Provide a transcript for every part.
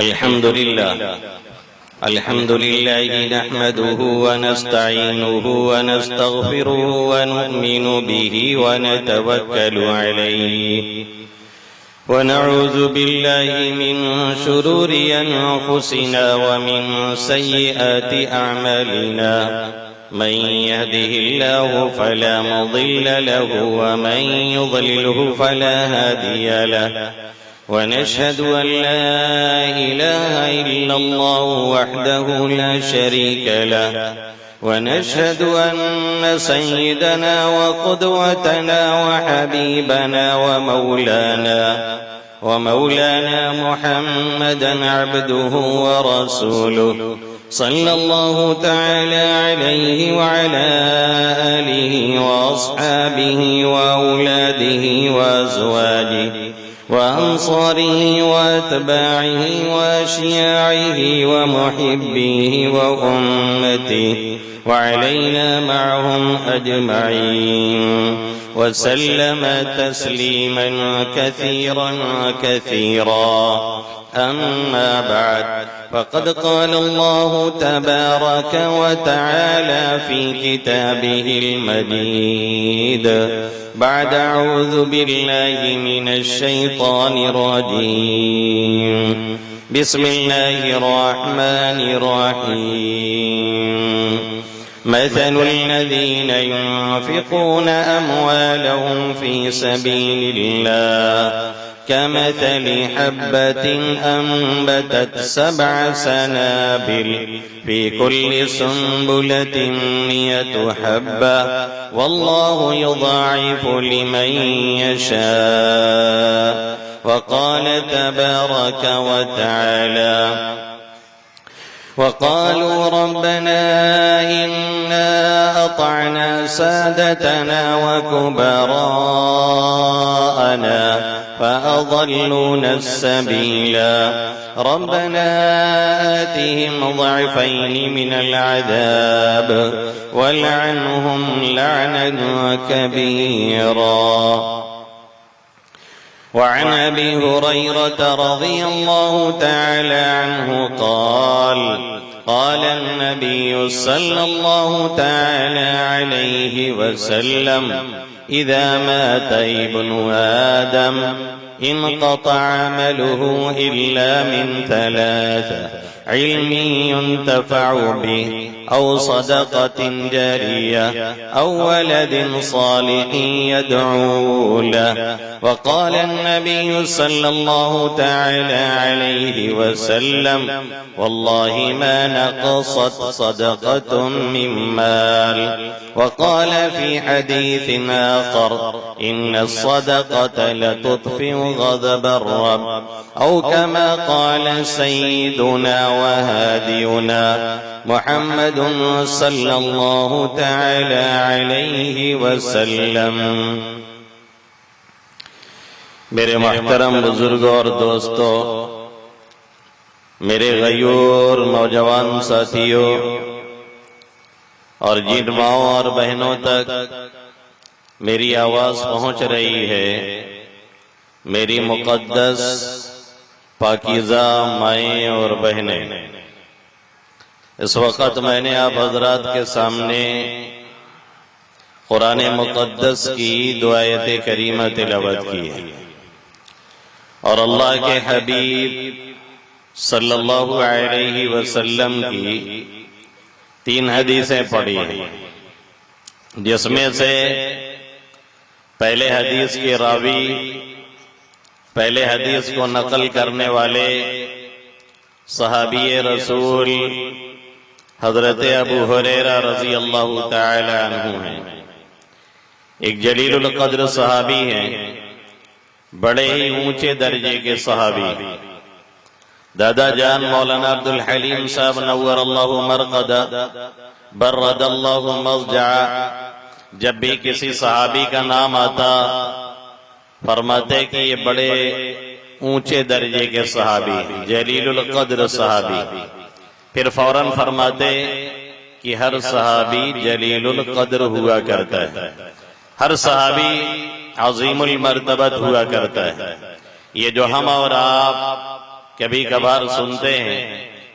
الحمد لله نحمده ونستعينه ونستغفره ونؤمن به ونتوكل عليه ونعوذ بالله من شرور أنفسنا ومن سيئات أعمالنا من يهده الله فلا مضل له ومن يضلله فلا هادي له ونشهد أن لا إله إلا الله وحده لا شريك له ونشهد أن سيدنا وقدوتنا وحبيبنا ومولانا محمدا عبده ورسوله صلى الله تعالى عليه وعلى آله وأصحابه وأولاده وأزواجه وأنصاره وأتباعه وأشياعه ومحبيه وأمته وعلينا معهم أجمعين وسلم تسليما كثيرا أما بعد فقد قال الله تبارك وتعالى في كتابه المجيد بعد أعوذ بالله من الشيطان الرجيم بسم الله الرحمن الرحيم مثل الذين ينفقون أموالهم في سبيل الله كمثل حبة أنبتت 7 سنابل في كل سنبلة 100 حبة والله يضاعف لمن يشاء وقال تبارك وتعالى وقالوا ربنا إنا أطعنا سادتنا وكبراءنا فأضلونا السبيلا ربنا آتهم ضعفين من العذاب والعنهم لعنا كبيرا. وعن أبي هريرة رضي الله تعالى عنه قال النبي صلى الله تعالى عليه وسلم إذا مات ابن آدم انقطع عمله إلا من 3: علم ينتفع به أو صدقة جارية أو ولد صالح يدعو له. وقال النبي صلى الله تعالى عليه وسلم والله ما نقصت صدقة من مال. وقال في حديث آخر إن الصدقة لتطفئ غضب الرب أو كما قال سيدنا وهادينا محمد صلی اللہ تعالی علیہ وسلم. میرے محترم بزرگوں اور دوستوں، میرے غیور نوجوان ساتھیوں اور جن ماؤں اور بہنوں تک میری آواز پہنچ رہی ہے، میری مقدس پاکیزہ مائیں اور بہنیں، اس وقت میں نے آپ حضرات کے سامنے قرآن مقدس کی 2 آیت کریمہ تلاوت کی ہے اور اللہ کے حبیب صلی اللہ علیہ وسلم کی 3 حدیثیں پڑھی ہیں، جس میں سے پہلے حدیث کے راوی، پہلے حدیث کو نقل کرنے والے صحابی رسول حضرت ابو ہریرہ رضی اللہ تعالی عنہ ہیں. ایک جلیل القدر صحابی ہیں، بڑے ہی اونچے درجے کے صحابی. دادا جان مولانا عبدالحلیم صاحب نور اللہ مرقدہ برد اللہ مضجعہ، جب بھی کسی صحابی کا نام آتا فرماتے کہ یہ بڑے اونچے درجے کے صحابی، جلیل القدر صحابی. پھر فوراً فرماتے کہ ہر صحابی جلیل القدر ہوا کرتا ہے، ہر صحابی عظیم المرتبت ہوا کرتا ہے. یہ جو ہم اور آپ کبھی کبھار سنتے ہیں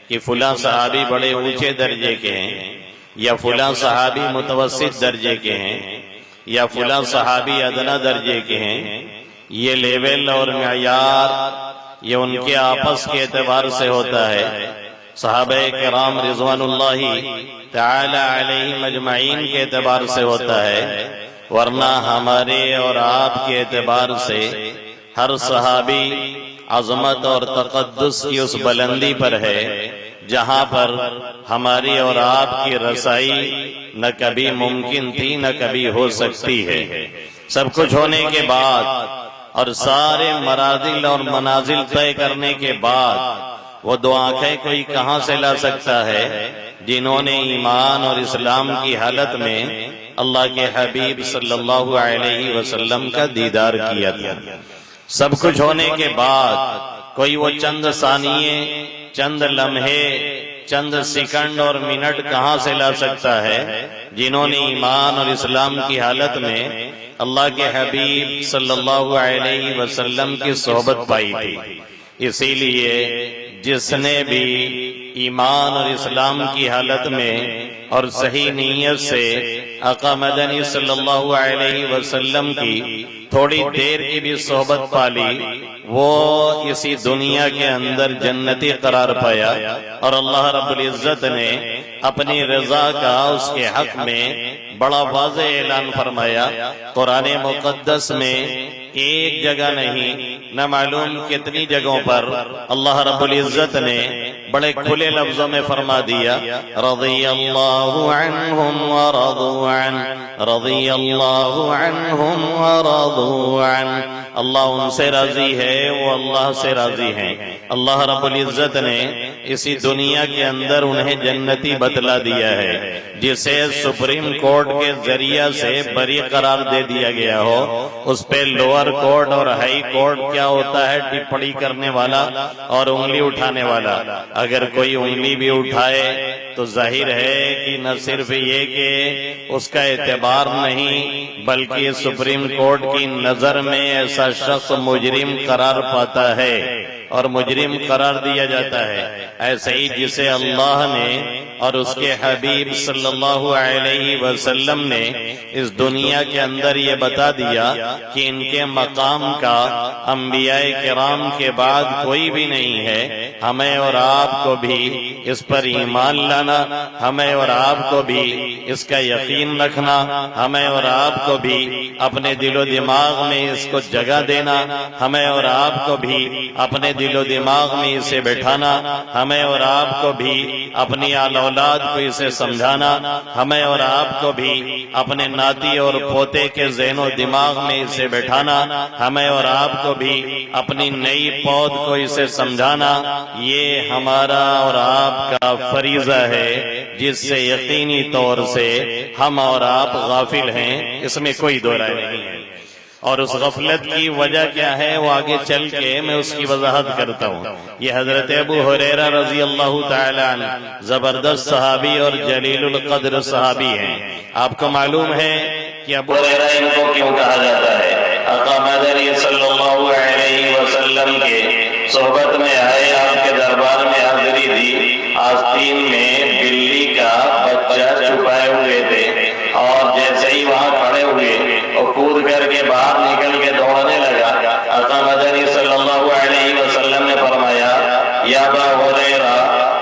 کہ فلاں صحابی بڑے اونچے درجے کے ہیں، یا فلاں صحابی متوسط درجے کے ہیں، یا فلاں صحابی ادنا درجے کے ہیں۔ یہ لیول اور معیار یہ ان کے آپس کے اعتبار سے ہوتا ہے، صحابہ کرام رضوان اللہ تعالی علیہم اجمعین کے اعتبار سے ہوتا ہے، ورنہ ہمارے اور آپ کے اعتبار سے ہر صحابی عظمت اور تقدس کی اس بلندی پر ہے جہاں پر ہماری اور آپ کی رسائی نہ کبھی ممکن تھی نہ کبھی ہو سکتی ہے۔ سب کچھ ہونے کے بعد اور سارے مراحل اور منازل طے کرنے کے بعد وہ دو آنکھیں کوئی کہاں سے لا سکتا ہے جنہوں نے ایمان اور اسلام کی حالت میں اللہ کے حبیب صلی اللہ علیہ وسلم کا دیدار کیا تھا۔ سب کچھ ہونے کے بعد کوئی وہ چند ثانیے، چند لمحے، چند سیکنڈ اور منٹ کہاں سے لا سکتا ہے جنہوں نے ایمان اور اسلام کی حالت میں اللہ کے حبیب صلی اللہ علیہ وسلم کی صحبت پائی تھی۔ اسی لیے جس نے بھی ایمان اور اسلام کی حالت میں اور صحیح نیت سے آقا مدنی صلی اللہ علیہ وسلم کی تھوڑی دیر کی بھی صحبت پالی، وہ اسی دنیا کے اندر جنتی قرار پایا، اور اللہ رب العزت نے اپنی رضا کا اس کے حق میں بڑا واضح اعلان فرمایا۔ قرآن مقدس میں ایک جگہ نہیں، نہ معلوم کتنی جگہوں پر اللہ رب العزت نے بڑے کھلے لفظوں میں فرما دیا، رضی اللہ عنہم ورضوا عنہ، رضی اللہ عنہم ورضوا عنہ۔ اللہ ان سے راضی ہے، وہ اللہ سے راضی ہیں۔ اللہ رب العزت نے اسی دنیا کے اندر انہیں جنتی بتلا دیا ہے، جسے سپریم کورٹ کے ذریعہ سے بری قرار دے دیا گیا ہو، اس پہ لوور کورٹ اور ہائی کورٹ کیا ہوتا ہے، ٹپڑی کرنے والا اور انگلی اٹھانے والا۔ اگر کوئی انگلی بھی اٹھائے تو ظاہر ہے کہ نہ صرف یہ کہ اس کا اعتبار نہیں، بلکہ سپریم کورٹ کی نظر میں ایسا شخص مجرم قرار پاتا ہے اور مجرم قرار دیا جاتا ہے۔ ایسے ہی جسے اللہ نے اور اس کے حبیب صلی اللہ علیہ وسلم نے اس دنیا کے اندر یہ بتا دیا کہ ان کے مقام کا انبیاء کرام کے بعد کوئی بھی نہیں ہے، ہمیں اور آپ کو بھی اس پر ایمان لانا، ہمیں اور آپ کو بھی اس کا یقین رکھنا، ہمیں اور آپ کو بھی اپنے دل و دماغ میں اس کو جگہ دینا، ہمیں اور آپ کو بھی اپنے دل و دماغ میں اسے بٹھانا، ہمیں اور آپ کو بھی اپنی آل اولاد کو اسے سمجھانا، ہمیں اور آپ کو بھی اپنے ناتی اور پوتے کے ذہن و دماغ میں اسے بٹھانا، ہمیں اور آپ کو بھی اپنی نئی پود کو اسے سمجھانا، یہ ہمارا اور آپ کا فریضہ ہے، جس سے یقینی طور سے ہم اور آپ غافل ہیں، اس میں کوئی دو رائے نہیں ہے۔ اور اس غفلت کی وجہ کیا ہے وہ آگے چل کے میں اس کی وضاحت کرتا ہوں۔ یہ حضرت ابو ہریرہ رضی اللہ تعالی عنہ زبردست صحابی اور جلیل القدر صحابی ہیں۔ آپ کو معلوم ہے کہ ابو ہریرہ ان کو کیوں کہا جاتا ہے؟ آقا مدنی صلی اللہ علیہ وسلم کے صحبت میں آئے، آپ کے دربار میں حاضری دی، آستین میں بلی کا بچہ چھپائے ہوئے تھے، اور جیسے ہی وہاں کھڑے ہوئے وہ کود کر کے باہر نکل کے دوڑنے لگا۔ آقا مدنی صلی اللہ علیہ وسلم نے فرمایا، یا ابا ہریرہ،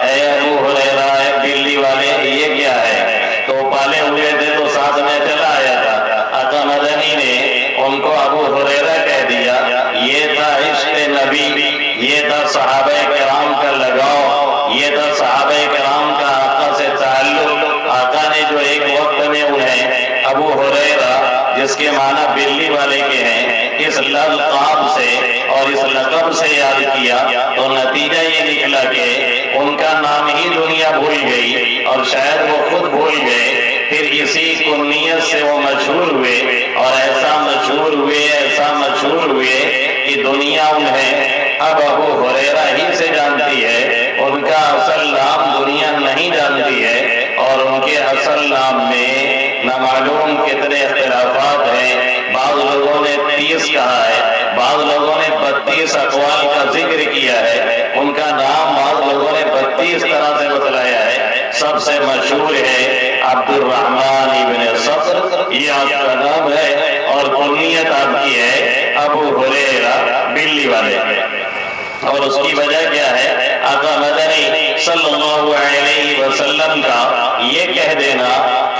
اے ابو ہریرہ، اے بلی والے، یہ کیا ہے؟ تو پالے ہوئے تھے تو ساتھ میں چلا آیا تھا۔ آقا مدنی نے ان کو ابو ہریرہ کہہ دیا۔ یہ تھا عشق نبی، یہ تھا صحابہ کرام کا لگاؤ، یہ تھا صحابہ کرام کا آقا سے تعلق۔ آقا نے جو ایک وقت میں انہیں ابو ہریرہ، جس کے معنی بلی والے کے ہیں، اس لقب سے اور اس لقب سے یاد کیا تو نتیجہ یہ نکلا کہ ان کا نام ہی دنیا بھول گئی، اور شاید وہ خود بھول گئے۔ پھر اسی کنیت سے وہ مشہور ہوئے، اور ایسا مشہور ہوئے، ایسا مشہور ہوئے کہ دنیا انہیں اب ابو ہریرہ ہی سے جانتی ہے، ان کا اصل نام دنیا نہیں جانتی ہے، اور ان کے اصل نام میں نہ معلوم کتنے اختلافات ہیں۔ بعض لوگوں نے 30 کہا ہے، بعض لوگوں نے 32 اقوال کا ذکر کیا ہے۔ ان کا سب سے مشہور ہے عبد الرحمن ابن صخر، یہ آپ کا نام ہے، اور کنیت آپ کی ہے ابو ہریرہ، بلی والے۔ اور اس کی وجہ کیا ہے؟ آقا مدنی صلی اللہ علیہ وسلم کا یہ کہہ دینا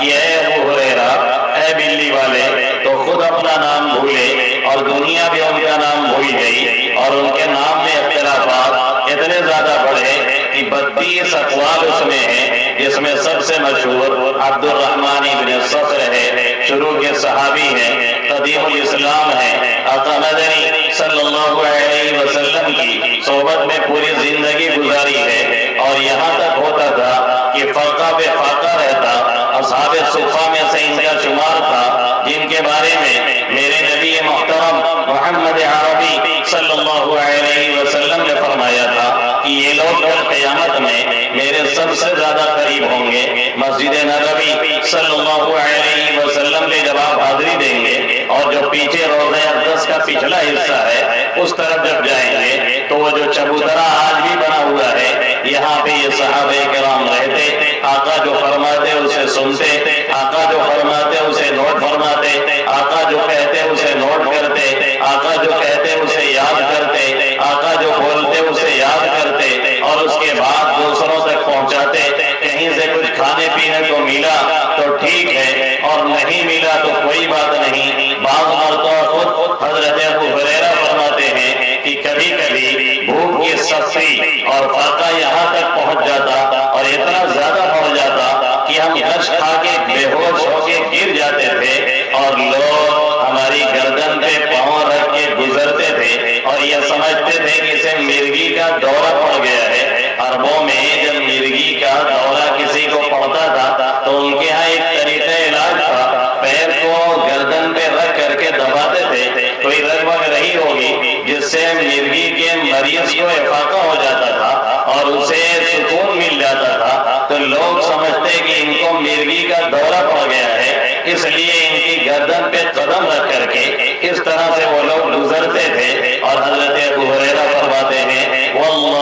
کہ اے ابو ہریرہ، اے بلی والے، تو خود اپنا نام بھولے اور دنیا بھی ان کا نام بھول گئی، اور ان کے نام میں اختلافات اتنے زیادہ بڑھے کہ 32 اقوال اس میں ہیں، جس میں سب سے مشہور عبد الرحمن ابن صخر ہے، شروع کے صحابی ہیں، قدیم الاسلام ہے، آقا مدنی صلی اللہ علیہ وسلم کی صحبت میں پوری زندگی گزاری ہے، اور یہاں تک ہوتا تھا کہ فرقہ بے فاقہ رہتا، اصحاب صفہ میں سے ان کا شمار تھا، جن کے بارے میں میرے نبی محترم محمد عربی صلی اللہ علیہ وسلم نے فرمایا تھا کہ یہ لوگ کل قیامت میں میرے سب سے زیادہ قریب ہوں گے، مسجد نبوی صلی اللہ علیہ وسلم کے جب آپ حاضری دیں گے اور جو پیچھے روضہ اقدس کا پچھلا حصہ ہے اس طرف جب جائیں گے تو وہ جو چبوترا آج بھی بنا ہوا ہے، یہاں پہ یہ صحابہ کرام رہتے، آقا جو فرماتے اسے سنتے، آقا جو فرماتے اسے نوٹ فرماتے، آقا جو کہتے اسے نوٹ کرتے، آقا جو کہتے اسے یاد کرتے، آقا جو بولتے اسے یاد کرتے، اور اس کے بعد دوسروں تک پہنچاتے۔ کہیں سے کچھ کھانے پینے کو ملا تو ٹھیک ہے، اور نہیں ملا تو کوئی بات نہیں۔ بعض مرتبہ خود حضرت ابو ہریرہ فرماتے ہیں کہ کبھی کبھی بھوک کی سختی اور فاقہ یہاں تک پہنچ جاتا اور اتنا زیادہ بڑھ جاتا کہ ہم غش کھا کے بے ہوش ہو کے گر جاتے تھے، اور لوگ ہماری گردن پہ پاؤں رکھ کے گزرتے تھے اور یہ سمجھتے تھے کہ اسے مرگی کا دورہ پڑ گیا ہے۔ عربوں میں جب مرگی کا دورہ کسی کو پڑتا تھا تو ان کے ہاں ایک طریقہ علاج تھا، پیر کو گردن پہ رکھ کر کے دباتے تھے، کوئی رگ وگ رہی ہوگی جس سے مرگی کے مریض کو افاقہ ہو جاتا تھا اور اسے سکون مل جاتا تھا، تو لوگ سمجھتے کہ ان کو مرگی کا دورہ پڑ گیا ہے، اس لیے ان کی گردن پہ قدم رکھ کر کے اس طرح سے وہ لوگ گزرتے تھے۔ اور حضرت ابو ہریرہ فرماتے ہیں واللہ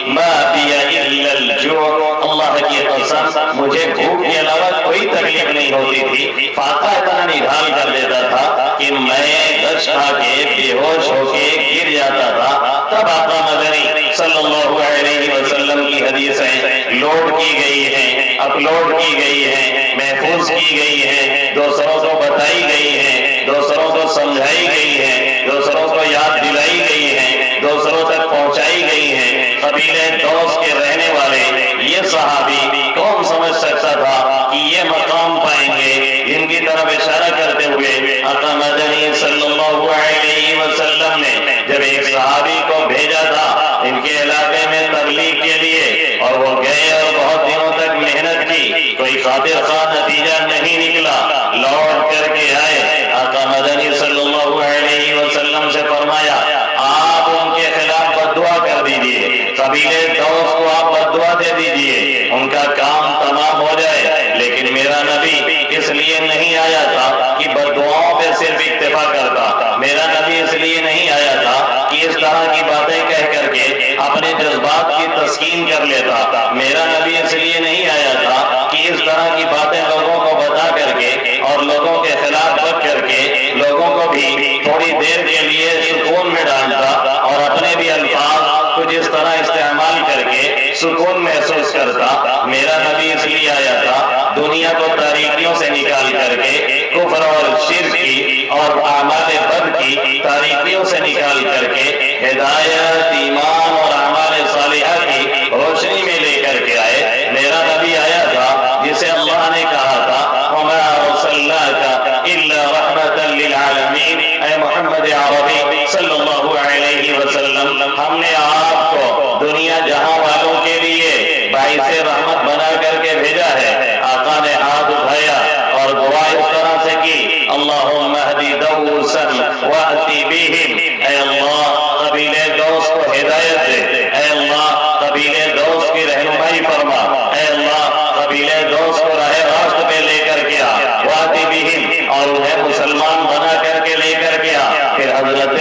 ما بی الا الجوع، اللہ کی قسم مجھے بھوک کے علاوہ کوئی تکلیف نہیں ہوتی تھی، فاقہ اتنا نڈھال کر دیتا تھا کہ میں غش کھا کے بے ہوش ہو کے گر جاتا تھا۔ تب آقا مدنی صلی اللہ علیہ وسلم کی حدیثیں لوڈ کی گئی ہیں، اپلوڈ کی گئی ہیں، محفوظ کی گئی ہیں، دوسروں کو بتائی گئی ہیں، دوسروں کو سمجھائی گئی ہیں، دوسروں کو یاد دلائی گئی ہیں، دوسروں تک پہنچائی گئی ہیں۔ قبیلہ دوس کے رہنے والے یہ صحابی کون سمجھ سکتا تھا کہ یہ مقام پائیں گے؟ ان کی طرف اشارہ کرتے ہوئے آقا مدنی صلی اللہ علیہ وسلم نے جب ایک صحابی کو بھیجا تھا ان کے علاقے میں تبلیغ کے لیے، اور وہ گئے اور بہت دنوں تک محنت کی، کوئی خاطر خواہ نتیجہ نہیں نکلا، لوٹ کر کے آئے، آقا مدنی صلی اللہ علیہ وسلم سے فرمایا آپ ان کے خلاف بددعا کر دیجئے، قبیلے دوس کو آپ بددعا دے دیجئے، ان کا کام تمام ہو جائے۔ لیکن میرا نبی اس لیے نہیں آیا تھا کہ بددعاؤں پہ صرف اکتفا کرتا، میرا نبی اس لیے نہیں آیا تھا کہ اس طرح کی باتیں کہہ کر کے اپنے جذبات کی تسکین کر لیتا، میرا نبی اس لیے نہیں آیا تھا کہ اس طرح کی باتیں لوگوں کو بتا کر کے اور لوگوں کے خلاف بک کر کے لوگوں کو بھی تھوڑی دیر کے لیے سکون میں ڈالتا اور اپنے بھی الفاظ کچھ اس طرح استعمال کر کے سکون محسوس کرتا۔ میرا نبی اس لیے آیا تھا دنیا کو تاریکیوں سے نکال کر کے، کفر اور شرک کی اور اعمال بد کی تاریکیوں سے نکال کر کے ہدایت، ایمان اور اعمال صالحہ کی روشنی میں لے کر کے آئے۔ میرا نبی آیا تھا جسے اللہ نے کہا تھا وَمَا أَرْسَلْنَاكَ إِلَّا رَحْمَةً لِلْعَالَمِينَ، اے محمد عربی صلی اللہ علیہ وسلم، ہم نے آپ کو دنیا جہاں والوں کے لیے باعث رحمت بنا کر کے بھیجا ہے۔ آقا نے ہاتھ اٹھایا اور دعا اس طرح سے کی اللہم اہدی دوسا وأتی بہم، اے اللہ قبیلے دوس کو ہدایت دے، اے اللہ قبیلے دوس کی رہنمائی فرما، اے اللہ قبیلے دوس کو راہ راست پہ لے کر کے آ، وأتی بہم، اور انہیں مسلمان بنا کر کے لے کر کے آ۔ پھر حضرت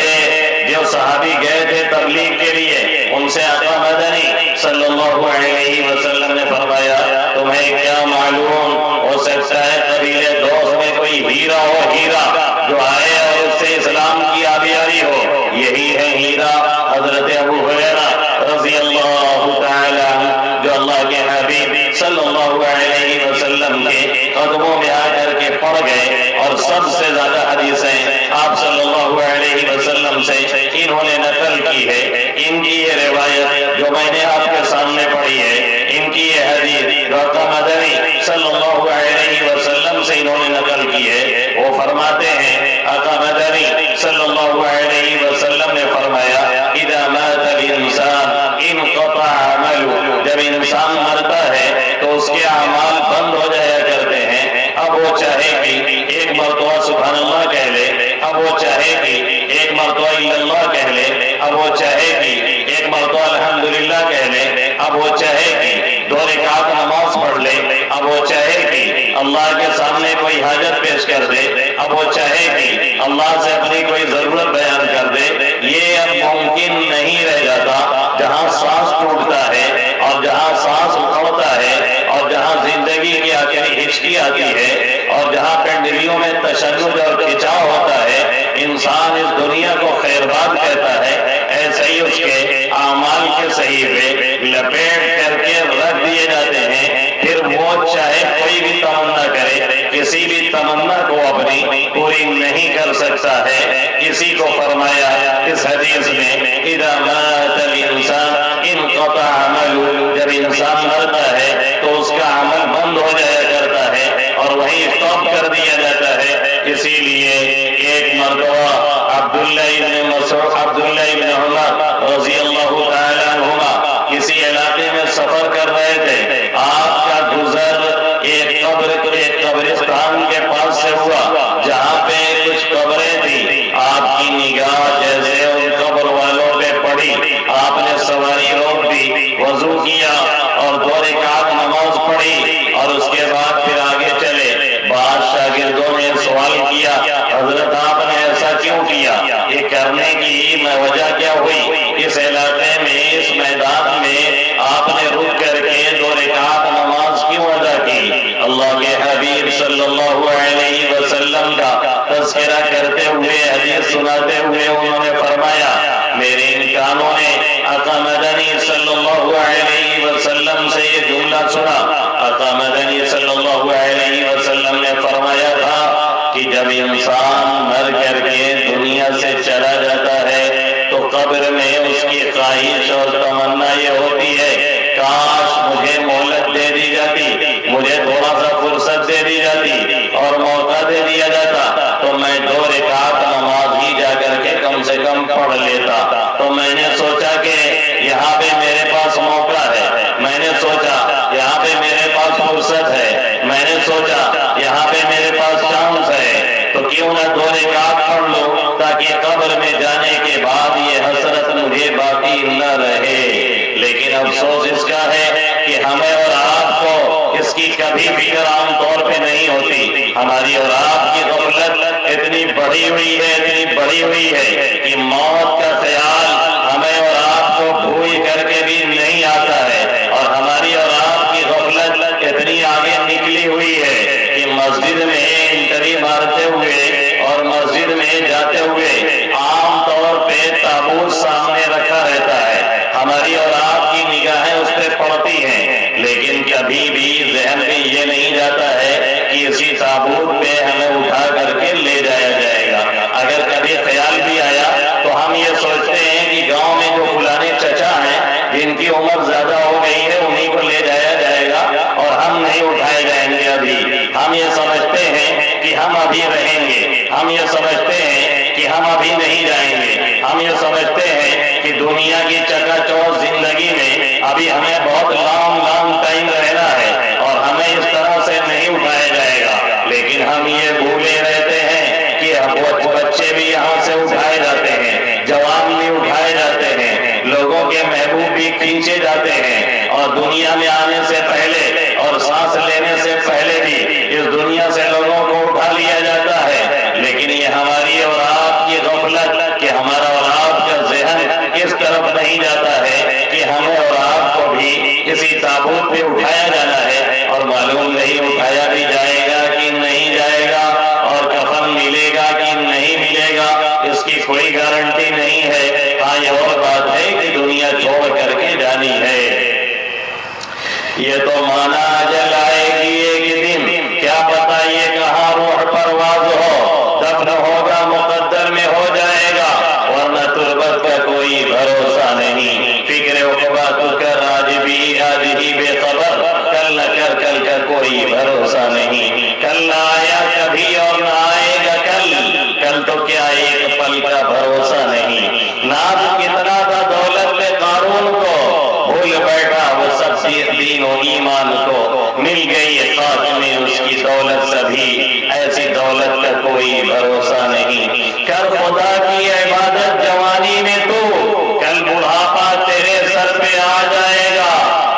جو صحابی گئے تھے تبلیغ کے لیے ان سے آقا مدنی صلی اللہ علیہ وسلم نے فرمایا تم ہیرا جو آئے اور اس سے اسلام کی آبیاری ہو، یہی ہے ہیرا حضرت ابو ہریرہ رضی اللہ تعالی عنہ، جو اللہ کے حبیب صلی اللہ علیہ وسلم کے قدموں میں آ کر کے پڑ گئے اور سب سے زیادہ حدیثیں آپ صلی اللہ علیہ وسلم سے انہوں نے نقل کی ہے۔ ان کی یہ روایت جو میں نے آپ کے سامنے پڑھی ہے، ان کی یہ حدیث آقا مدنی صلی اللہ علیہ وسلم سے انہوں نے نقل کی ہے۔ وہ فرماتے ہیں، آقا مدنی صلی اللہ علیہ وسلم نے فرمایا، اذا مات الانسان انقطع عمله، جب انسان مرتا ہے تو اس کے اعمال بند ہو جایا کرتے ہیں۔ اب وہ چاہے کہ ایک مرتبہ سبحان اللہ کہہ لے، اب وہ چاہے کہ ایک مرتبہ الا اللہ کہہ لے، اب وہ چاہے کہ ایک مرتبہ الحمدللہ کہہ لے، اب وہ چاہے کہ 2 رکعت نماز پڑھ لے، اب وہ چاہے کہ اللہ کے سامنے کوئی حاجت پیش کر دے، اب وہ چاہے کہ اللہ سے اپنی کوئی ضرورت بیان کر دے، یہ اب ممکن نہیں رہ جاتا۔ جہاں سانس ٹوٹتا ہے اور جہاں سانس اکھڑتا ہے اور جہاں زندگی کی آخری ہچکی آتی ہے اور جہاں پنڈلیوں میں تشدد اور کھچاؤ ہوتا ہے، انسان اس دنیا کو خیرباد کہتا ہے، ایسے ہی اس کے اعمال کے صحیفے لپیٹ کر کے رکھ دیے جاتے ہیں۔ پھر وہ چاہے کوئی بھی تمنا کرے، کسی بھی تمنا کو اپنی پوری نہیں کر سکتا ہے۔ کسی کو فرمایا اس حدیث میں، اذا مات الانسان انقطع عمله، جب انسان مرتا ہے تو اس کا عمل بند ہو جایا کرتا ہے اور وہیں اسٹاپ کر دیا جاتا ہے۔ اسی لیے ایک مرتبہ عبداللہ ابن عمر رضی اللہ تعالی عنہما کسی علاقے میں سفر کر رہے تھے۔ آپ کا گزر ایک قبرستان کے پاس سے ہوا جہاں پہ کچھ قبریں تھیں۔ آپ کی نگاہ جیسے ان قبر والوں پہ پڑی، آپ نے سواری روک دی، وضو کیا اور 2 رکعت نماز پڑھی اور اس کے بعد پھر آگے چلے۔ بعض شاگردوں نے سوال کیا، حضرت آپ نے ایسا کیوں کیا؟ یہ کرنے کی وجہ کیا ہوئی؟ اس علاقے میں، اس میدان میں آپ نے رک کر کے 2 رکعت نماز کیوں ادا کی؟ اللہ کے حبیب صلی اللہ علیہ وسلم کا تذکرہ کرتے ہوئے، حدیث سناتے ہوئے انہوں نے فرمایا، میرے ان کانوں نے آقا مدنی صلی اللہ علیہ وسلم سے یہ جملہ سنا۔ آقا مدنی صلی اللہ علیہ وسلم نے فرمایا تھا کہ جب انسان مر کر کے دنیا سے چلا جاتا ہے تو قبر میں اس کی خواہش اور تمنا یہ ہوتی ہے، کاش مجھے مہلت دے دی جاتی، مجھے تھوڑا سا فرصت دے دی جاتی اور موقع دے دیا جاتا تو میں 2 رکعت نماز ہی جا کر کے کم سے کم پڑھ لیتا۔ تو میں نے سوچا کہ یہاں پہ میرے پاس موقع ہے، میں نے سوچا یہاں پہ میرے پاس فرصت ہے، میں نے سوچا یہاں پہ میرے پاس چانس ہے، تو کیوں نہ 2 رکعت پڑھ لو تاکہ قبر میں جانے کے بعد یہ حسرت مجھے باقی نہ رہے۔ لیکن افسوس اس کا ہے کہ ہمیں اور آپ کو اس کی کبھی فکر عام طور پہ نہیں ہوتی۔ ہماری اور آپ کی غفلت اتنی بڑھی ہوئی ہے، اتنی بڑھی ہوئی ہے کہ موت کا خیال ہمیں اور آپ کو بھول کر کے بھی نہیں آتا ہے، اور ہماری اور آپ کی غفلت اتنی آگے نکلی ہوئی ہے کہ مسجد میں انٹری مارتے ہوئے اور مسجد میں جاتے ہوئے عام طور پہ تابوت سامنے رکھا رہتا ہے، ہماری اور آپ کی نگاہیں اس پہ پڑتی ہیں، لیکن کبھی بھی ذہن میں یہ نہیں جاتا ہے کہ اسی تابوت پہ ہمیں اٹھا کر کے لے جایا جائے گا۔ اگر کبھی خیال بھی آیا تو ہم یہ سوچتے ہیں کہ گاؤں میں جو فلانے چچا ہیں جن کی عمر زیادہ ہو گئی ہے انہیں کو لے جایا جائے گا اور ہم نہیں اٹھائے جائیں گے۔ ابھی ہم یہ سمجھتے ہیں کہ ہم ابھی رہیں گے، ہم یہ سمجھتے ہیں کہ ہم ابھی نہیں جائیں گے، ہم یہ سمجھتے ہیں کہ دنیا کی چکا چوند زندگی میں ابھی ہمیں بہت لانگ ٹائم رہنا ہے اور ہمیں اس طرح سے نہیں اٹھایا جائے گا۔ لیکن ہم یہ بھولے رہتے ہیں کہ بچے بھی یہاں سے اٹھائے جاتے ہیں، جوان بھی اٹھائے جاتے ہیں، لوگوں کے محبوب بھی کھینچے جاتے ہیں، اور دنیا میں آنے سے پہلے اور سانس لینے سے پہلے بھی اس دنیا سے لوگوں کو اٹھا لیا جاتا ہے۔ لیکن یہ ہماری اور آپ کی غفلت کہ ہمارا اور آپ کا ذہن اس طرف نہیں جاتا ہے کہ ہمیں اور آپ کو بھی اسی تابوت پہ اٹھایا جانا ہے، اور معلوم نہیں اٹھایا بھی جائے گا کہ نہیں جائے گا، اور کفن بھی یہ تو مانا اجل آئے گی ایک دن، کیا پتا یہ کہاں روح پرواز ہو، دفن ہوگا مقدر میں ہو جائے گا، ورنہ تربت کا کوئی بھروسہ نہیں۔ فکر عقبہ تو کر آج ہی بے خبر، کل نہ کر کل کا کوئی بھروسہ نہیں۔ کل نہ آیا کبھی اور نہ آئے گا کل تو کیا ایک پل کا بھروسہ نہیں۔ ناز کتنا تھا دولت میں قارون کو، بھول بیٹھا وہ سب دین و ایمان کو، مل گئی خاک میں اس کی دولت سبھی، ایسی دولت کا کوئی بھروسہ نہیں۔ کر خدا کی عبادت جوانی میں تو، کل بڑھاپا تیرے سر پہ آ جائے گا،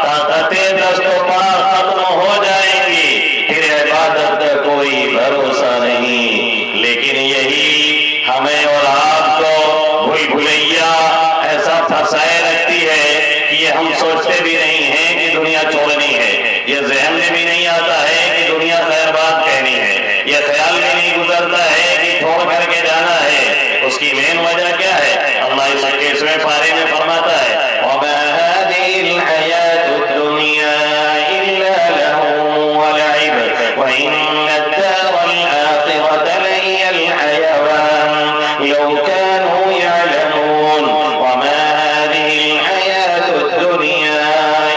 طاقتیں دست و پا ختم ہو جائیں گی، پھر عبادت کا کوئی بھروسہ نہیں۔ لیکن یہی ہمیں اور آپ کو بھول بھلیا ایسا پھنسائے رکھتی ہے کہ یہ ہم سوچتے بھی نہیں ہیں کہ دنیا چھوڑنی ہے، یہ ذہن میں بھی نہیں آتا ہے کہ دنیا خیر بات کہنی ہے، یہ خیال میں نہیں گزرتا ہے کہ چھوڑ کر کے جانا ہے۔ اس کی مین وجہ کیا ہے؟ اللہ اس 21ویں پارے میں فرماتا ہے وَمَا هَذِهِ الْحَيَاةُ الدُّنْيَا إِلَّا لَهْوٌ وَلَعِبٌ وَإِنَّ الدَّارَ الْآخِرَةَ لَهِيَ الْحَيَوَانُ لَوْ كَانُوا يَعْلَمُونَ وَمَا هَذِهِ الْحَيَاةُ الدُّنْيَا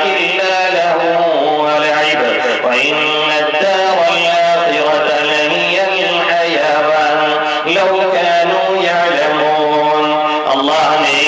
إِلَّا لَهْوٌ وَلَعِبٌ وَإِنَّ الدَّارَ الْآخِرَةَ لَهِيَ الْحَيَوَانُ لَوْ كَانُوا يَعْلَمُونَ۔ اللہ نے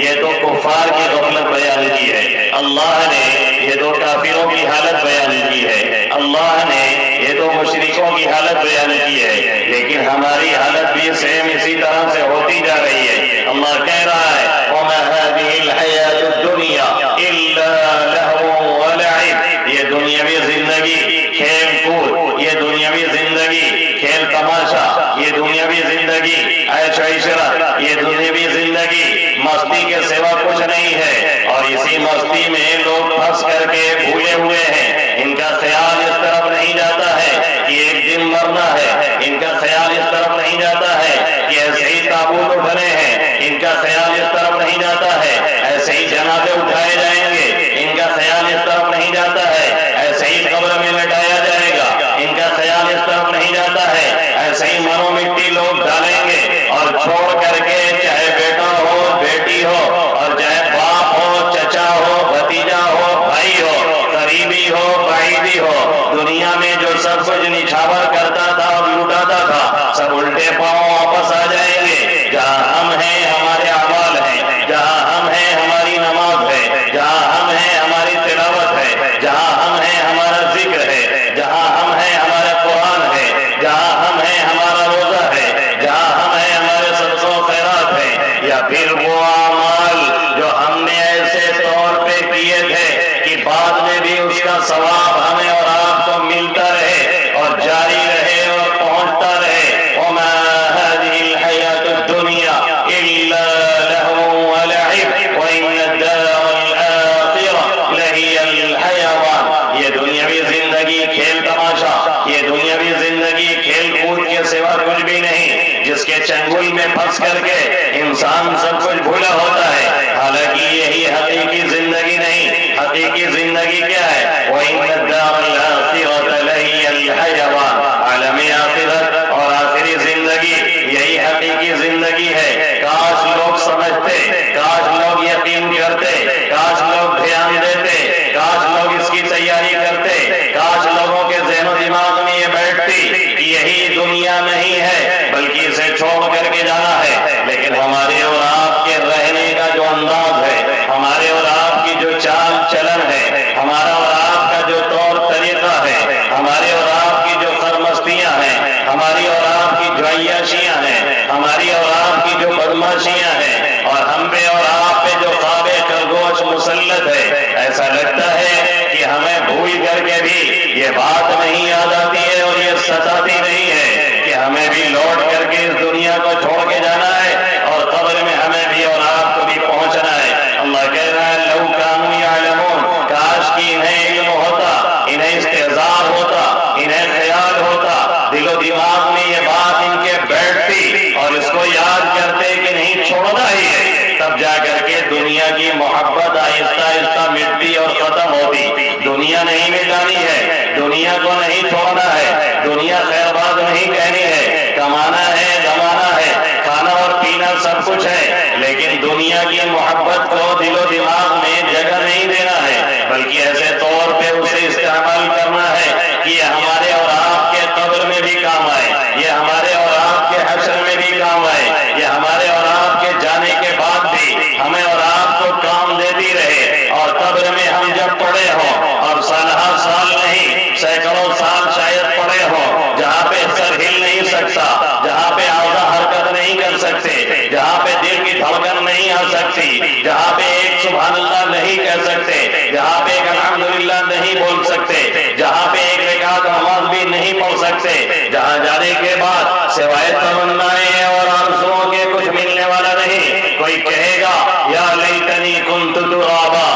یہ تو کفار کی غفلت بیان کی ہے، اللہ نے یہ تو کافروں کی حالت بیان کی ہے، اللہ نے یہ تو مشرکوں کی حالت بیان کی ہے، لیکن ہماری حالت بھی سیم اسی طرح سے ہوتی جا رہی ہے۔ اللہ کہہ رہا ہے وَمَا هَذِهِ الْحَيَاةُ الدُّنْيَا إِلَّا لَهْوٌ وَلَعِبٌ، یہ دنیاوی زندگی کھیل کود، یہ دنیاوی زندگی کھیل تماشا، یہ دنیاوی زندگی عیش و عشرت، یہ دنیاوی زندگی مستی کے سوا کچھ نہیں ہے، اور اسی مستی میں لوگ پھنس کر کے بھولے ہوئے ہیں۔ ان کا خیال اس طرف نہیں جاتا ہے کہ ایک دن مرنا ہے، ان کا خیال اس طرف نہیں جاتا ہے کہ ایسے ہی تابوت اٹھنے ہیں، ان کا خیال اس طرف نہیں جاتا ہے ایسے ہی جنازے اٹھائے جائیں گے، ان کا خیال اس طرف نہیں جاتا ہے ایسے ہی قبر میں لٹایا جائے گا، ان کا خیال اس طرف نہیں جاتا ہے ایسے ہی مرو مٹی لوگ ڈالیں گے، اور چھوڑ کر کے چاہے بیٹا ہو بیٹی ہو، اور چاہے باپ ہو چچا ہو بھتیجا ہو بھائی ہو قریبی ہو بعیدی ہو، دنیا میں جو سب کچھ نچھاور کرتا تھا اور لٹاتا تھا سب الٹے پاؤں واپس آ جائیں گے۔ جہاں ہم ہیں ہمارے اعمال ہیں، جہاں ہم ہیں ہماری نماز ہے، جہاں ہم ہیں ہماری تلاوت ہے، جہاں ہم ہیں ہمارا ذکر ہے، جہاں ہم ہیں ہمارا قرآن ہے، جہاں ہم ہیں ہمارا روزہ ہے، جہاں ہم ہیں ہمارے صدقہ و خیرات ہے، یا پھر وہ اعمال جو ہم نے ایسے طور پہ کیے تھے کہ بعد میں بھی اس کا ثواب ہمیں اور آپ کو ملتا رہے اور جاری رہے اور پہنچتا رہے۔ وَمَا هَذِهِ الْحَيَاةُ الدُّنْيَا إِلَّا لَهْوٌ وَلَعِبٌ وَإِنَّ الدَّارَ الْآخِرَةَ لَهِيَ الْحَيَوَانُ، یہ دنیاوی زندگی کھیل تماشا، یہ دنیاوی زندگی کھیل کود کے سوا کچھ بھی نہیں، جس کے چنگل میں پھنس کر کے انسان سب کچھ بھولا ہوتا ہے، حالانکہ یہی حقیقی زندگی نہیں۔ حقیقی زندگی کیا ہے؟ وَإِنَّ الدَّارَ الْآخِرَةَ لَهِيَ الْحَيَوَانُ، عالم آخرت اور آخری زندگی یہی حقیقی زندگی ہے۔ کاش لوگ سمجھتے، کاش لوگ یقین کرتے، کاش لوگ دھیان دیتے، کاش لوگ اس کی تیاری کرتے، کاش لوگوں کے ذہن و دماغ میں یہ بیٹھتی کہ یہی دنیا نہیں ہے بلکہ اسے چھوڑ کر کے جانا ہے۔ لیکن ہمارے اور آپ کے رہنے کا جو انداز ہے، ہمارے اور آپ کی جو چال چلن ہے، ہمارا اور آپ کا جو طور طریقہ ہے، ہمارے اور آپ کی جو خرمستیاں ہیں، ہماری اور آپ کی جو عیاشیاں ہیں، ہماری اور آپ کی جو بدماشیاں ہیں، اور ہم پہ اور آپ پہ جو خواب خرگوش مسلط ہے، ایسا لگتا ہے کہ ہمیں بھول کر کے بھی یہ بات نہیں یاد آتی ہے اور یہ ستاتی نہیں ہے کہ ہمیں بھی لوٹ کر کے اس دنیا کو چھوڑ کے جانا ہے اور قبر میں ہمیں بھی اور آپ کو بھی پہنچنا ہے۔ اللہ کہہ رہا ہے لَوْ كَانُوا يَعْلَمُونَ، کاش کہ انہیں علم ہوتا، انہیں استحضار ہوتا، انہیں خیال ہوتا، دل و دماغ میں یہ بات ان کے بیٹھتی اور اس کو یاد کرتے کہ نہیں چھوڑنا ہی ہے، تب جا کر کے دنیا کی محبت آہستہ آہستہ مٹتی اور ختم ہوتی۔ دنیا دنیا نہیں مٹانی ہے، دنیا کو نہیں چھوڑنا ہے، دنیا خیر بات نہیں کہنی ہے، کمانا ہے، دمانا ہے، کھانا اور پینا سب کچھ ہے، لیکن دنیا کی محبت کو دل و دماغ میں جگہ نہیں دینا ہے، بلکہ ایسے طور پہ اسے استعمال کرنا ہے کہ یہ ہمارے اور آپ کے قبر میں بھی کام آئے، یہ ہمارے اور آپ کے حشر میں بھی کام آئے، یہ ہمارے اور آپ کے جانے کے بعد بھی ہمیں اور آپ کو کام دیتی رہے، اور قبر میں ہم جب پڑے ہوں اور سالہ سال نہیں سینکڑوں سال شاید پڑے ہوں، جہاں پہ سر ہل نہیں سکتا، جہاں پہ اعضا حرکت نہیں کر سکتے، جہاں پہ دل کی دھڑکن نہیں آ سکتی، جہاں پہ ایک سبحان اللہ نہیں کہہ سکتے، جہاں پہ ایک الحمدللہ نہیں بول سکتے، جہاں پہ ایک رکعت نماز بھی نہیں پڑھ سکتے، جہاں جانے کے بعد سوائے تمنائیں اور آرزوؤں کے کچھ ملنے والا نہیں، کوئی کہے گا یا لیتنی کنت ترابا،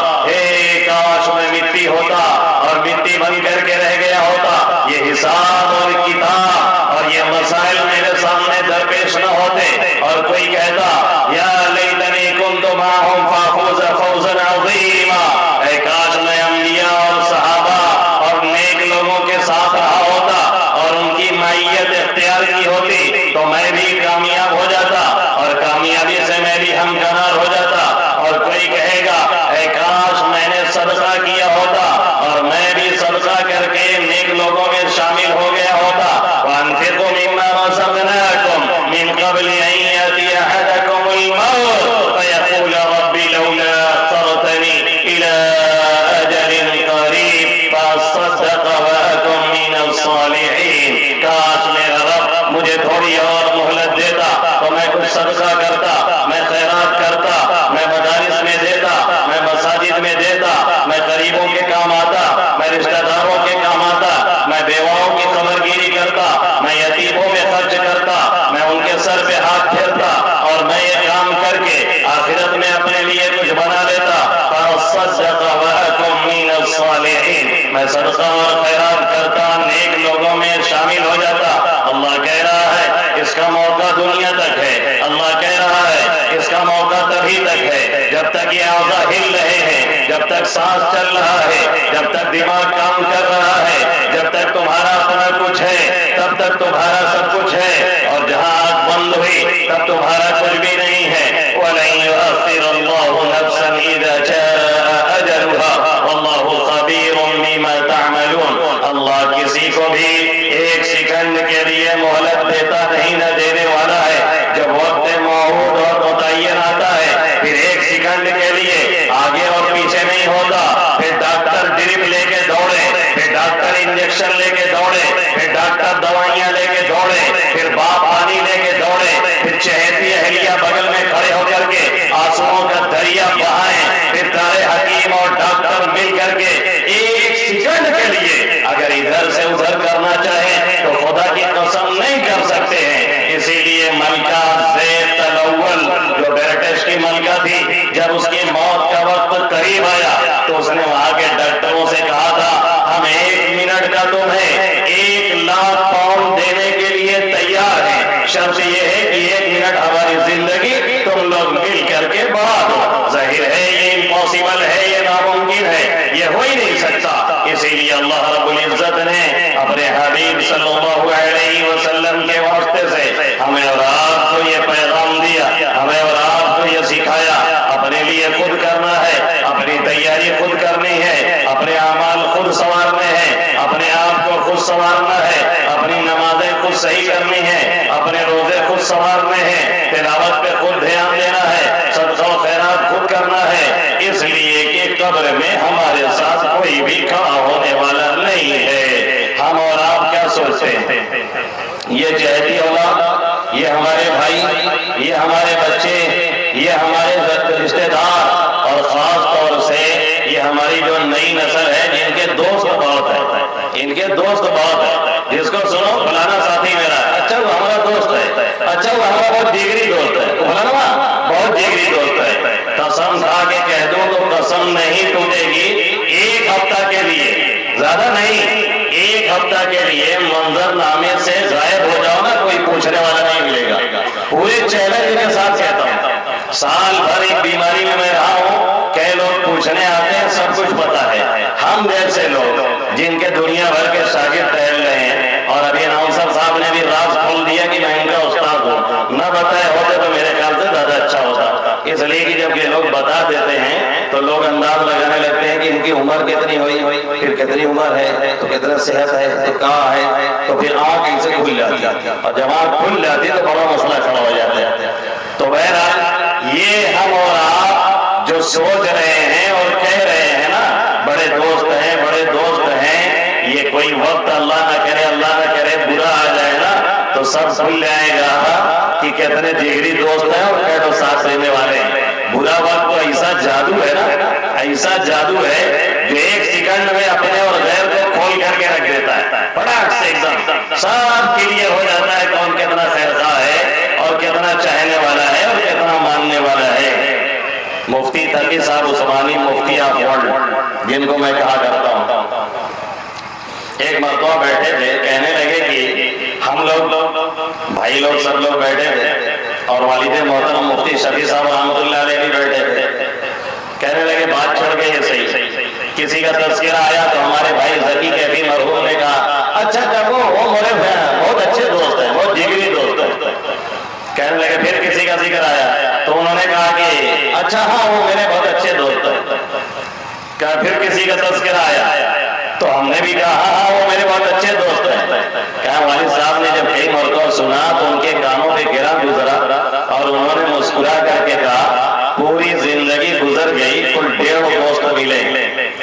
کاش میں مٹی ہوتا اور مٹی بن کر کے رہ گیا ہوتا، یہ حساب اور کتاب اور یہ مسائل میرے سامنے درپیش نہ ہوتے، اور کوئی کہتا یا لیتنی کنت معہم فافوز فوزا عظیما، کاش میں انبیاء اور صحابہ اور نیک لوگوں کے ساتھ رہا ہوتا اور ان کی معیت اختیار کی ہوتی تو میں بھی کامیاب ہو جاتا اور کامیابی سے میں بھی ہمکنار ہو جاتا، اور کوئی کہے گا اے کاش میں نے صدقہ کیا ہوتا اور میں بھی صدقہ کر کے نیک لوگوں میں شامل ہو گیا ہوتا، وَأَنفِقُوا مِمَّا رَزَقْنَاكُمْ مِنْ قَبْلِ أَنْ يَأْتِيَ أَحَدَكُمُ الْمَوْتُ فَيَقُولَ رَبِّ لَوْلَا أَخَّرْتَنِي إِلَىٰ أَجَلٍ قَرِيبٍ فَأَصَّدَّقَ وَأَكُن مِّنَ الصَّالِحِينَ، کاش میرا رب مجھے تھوڑی اور مہلت دیتا تو میں کچھ صدقہ کرتا، میں خیرات کرتا، میں مدارس میں دیتا، میں مساجد میں دیتا، میں غریبوں کے کام آتا، میں رشتہ داروں کے کام آتا، میں بیواؤں کی خبر گیری کرتا، میں یتیموں میں خرچ کرتا، میں ان کے سر پہ ہاتھ پھیرتا، اور میں یہ کام کر کے آخرت میں اپنے لیے کچھ بنا لیتا، فَأَصَّدَّقَ وَأَكُن مِّنَ الصَّالِحِينَ، میں صدقہ اور خیرات کرتا، نیک لوگوں میں شامل ہو جاتا۔ اللہ کہہ رہا ہے اس کا موقع دنیا تک ہے، اللہ کہہ رہا ہے اس کا موقع تبھی تک ہے جب تک یہ اعضا ہل رہے ہیں، جب تک سانس چل رہا ہے، جب تک دماغ کام کر رہا ہے، جب تک تمہارا اپنا کچھ ہے تب تک تمہارا سب کچھ ہے، اور جہاں آنکھ بند ہوئی تب تمہارا کچھ بھی نہیں ہے۔ وَلَن يُؤَخِّرَ اللَّهُ نَفْسًا إِذَا جَاءَ أَجَلُهَا وَاللَّهُ خَبِيرٌ بِمَا تَعْمَلُونَ، اللہ کسی کو بھی ایک سیکنڈ کے لیے مہلت دیتا نہیں، نہ دینے والا ہے، جب وقت موعود اور متعین آتا ہے پھر ایک سیکنڈ کے لیے آگے اور پیچھے نہیں ہوتا، پھر ڈاکٹر ڈرپ لے کے دوڑے، پھر ڈاکٹر انجیکشن لے کے دوڑے، پھر ڈاکٹر دوائیاں لے کے دوڑے، پھر باپ پانی لے کے دوڑے، پھر چہیتی اہلیہ بغل میں کھڑے ہو کر کے آنسوؤں کا دریا بہائیں، پھر سارے حکیم اور ڈاکٹر مل کر کے ایک سیکنڈ کے لیے اگر ادھر سے ادھر کرنا چاہیں تو خدا کی قسم نہیں کر سکتے ہیں۔ اسی لیے ملکہ زیت الاول جو برٹش کی ملکہ تھی، جب اس کی موت کا وقت قریب آیا تو اس نے وہاں کے ڈاکٹروں سے کہا تھا ہم 1 منٹ کا تمہیں 1,00,000 پاؤنڈ دینے کے لیے تیار ہیں، شرط یہ ہے کہ 1 منٹ ہماری زندگی تم لوگ مل کر کے بڑھا دو۔ ظاہر ہے یہ امپاسبل ہے، یہ ناممکن ہے، یہ ہو ہی نہیں سکتا۔ اسی لیے اللہ رب العزت نے اپنے حبیب صلی اللہ علیہ وسلم کے واسطے سے ہمیں اور آپ کو یہ پیغام دیا، ہمیں اور آپ کو یہ سکھایا اپنے لیے خود کرنا ہے، اپنی تیاری خود کرنی ہے، اپنے اعمال خود سنوارنے ہیں، اپنے آپ کو خود سنوارنا ہے، اپنی نمازیں خود صحیح کرنی ہے، اپنے روزے خود سنوارنے ہیں، تلاوت پہ خود دھیان دینا ہے، صدقہ و خیرات خود کرنا ہے، اس لیے کہ قبر میں ہمارے ساتھ کوئی بھی کھڑا ہونے والا نہیں ہے۔ ہم اور آپ کیا سوچتے ہیں؟ یہ چہیتی اولاد، یہ ہمارے بھائی، یہ ہمارے بچے، یہ ہمارے رشتہ دار، اور خاص طور سے یہ ہماری جو نئی نسل ہے جن کے دوست بہت ہے، ان کے دوست بہت ہے، جس کو سنو فلانا ساتھی میرا ہے، اچھا وہ ہمارا دوست ہے، اچھا وہ ہمارا بہت جگری دوست ہے، فلانا بہت جگری دوست ہے، قسم کھا کے کہہ دوں تو قسم نہیں ٹوٹے گی، 1 ہفتہ کے لیے، زیادہ نہیں، 1 ہفتہ کے لیے منظر نامے سے غائب ہو جاؤ نا، کوئی پوچھنے والا نہیں ملے گا، پورے چیلنج کے ساتھ کہتا ہوں۔ سال بھر ایک بیماری میں میں رہا ہوں، کئی لوگ پوچھنے آتے ہیں سب کچھ پتا ہے. ہم جیسے لوگ جن کے دنیا بھر کے شاگرد ٹہل رہے ہیں، اور ابھی اناؤنسر صاحب نے بھی راز کھول دیا کہ میں ان کا استاد ہوں، نہ بتائے ہوتے تو میرے خیال سے زیادہ اچھا ہوتا. اس لیے کہ جب یہ لوگ بتا دیتے ہیں تو لوگ انداز لگانے لگتے ہیں کہ ان کی عمر کتنی ہوئی، پھر کتنی عمر ہے، تو کتنا صحت ہے، تو کہاں ہے، تو پھر آنکھ ان سے کھل جاتی، اور جب آنکھ کھل جاتی تو بڑا مسئلہ کھڑا ہو جاتا ہے. تو بہرحال یہ ہم اور آپ جو سوچ رہے ہیں اور کہہ رہے ہیں نا، بڑے دوست ہیں، بڑے دوست ہیں، یہ کوئی وقت اللہ نہ کرے برا آ جائے نا تو سب بھول جائے گا کہ کتنے جگری دوست ہیں اور کتنے ساتھ دینے والے ہیں. برا وقت تو ایسا جادو ہے نا، ایسا جادو ہے جو ایک سیکنڈ میں اپنے اور غیر کو کھول کر کے رکھ دیتا ہے. پڑاک سے ایک دم سب کلیئر ہو جاتا ہے کون کتنا خیر خواہ ہے اور کتنا چاہنے والا ہے اور کتنا ماننے والا ہے. مفتی تقی صاحب عثمانی، مفتی آف ورلڈ جن کو میں کہا کرتا ہوں، ایک مرتبہ بیٹھے تھے، کہنے لگے کہ ہم لوگ بھائی لوگ سب لوگ بیٹھے تھے اور والد محترم مفتی شفیع صاحب رحمۃ اللہ علیہ بھی بیٹھے تھے. کہنے لگے بات چھوڑ کے یہ صحیح، کسی کا تذکرہ آیا تو ہمارے بھائی ذکی کیفی مرحوم نے کہا اچھا وہ میرے بہت اچھے دوست ہیں، بہت جگری دوست ہیں. کہنے لگے پھر کسی کا ذکر آیا تو انہوں نے کہا کہ اچھا ہاں وہ میرے بہت اچھے دوست ہیں. کہا پھر کسی کا تذکرہ آیا تو ہم نے بھی کہا ہاں وہ میرے بہت اچھے دوست ہیں. کہا والد صاحب نے جب کئی مرتبہ سنا تو ان کے کانوں پہ گرا گزرا اور انہوں نے مسکرا کر کے کہا پوری زندگی گزر گئی، کل 1.5 دوست ملے.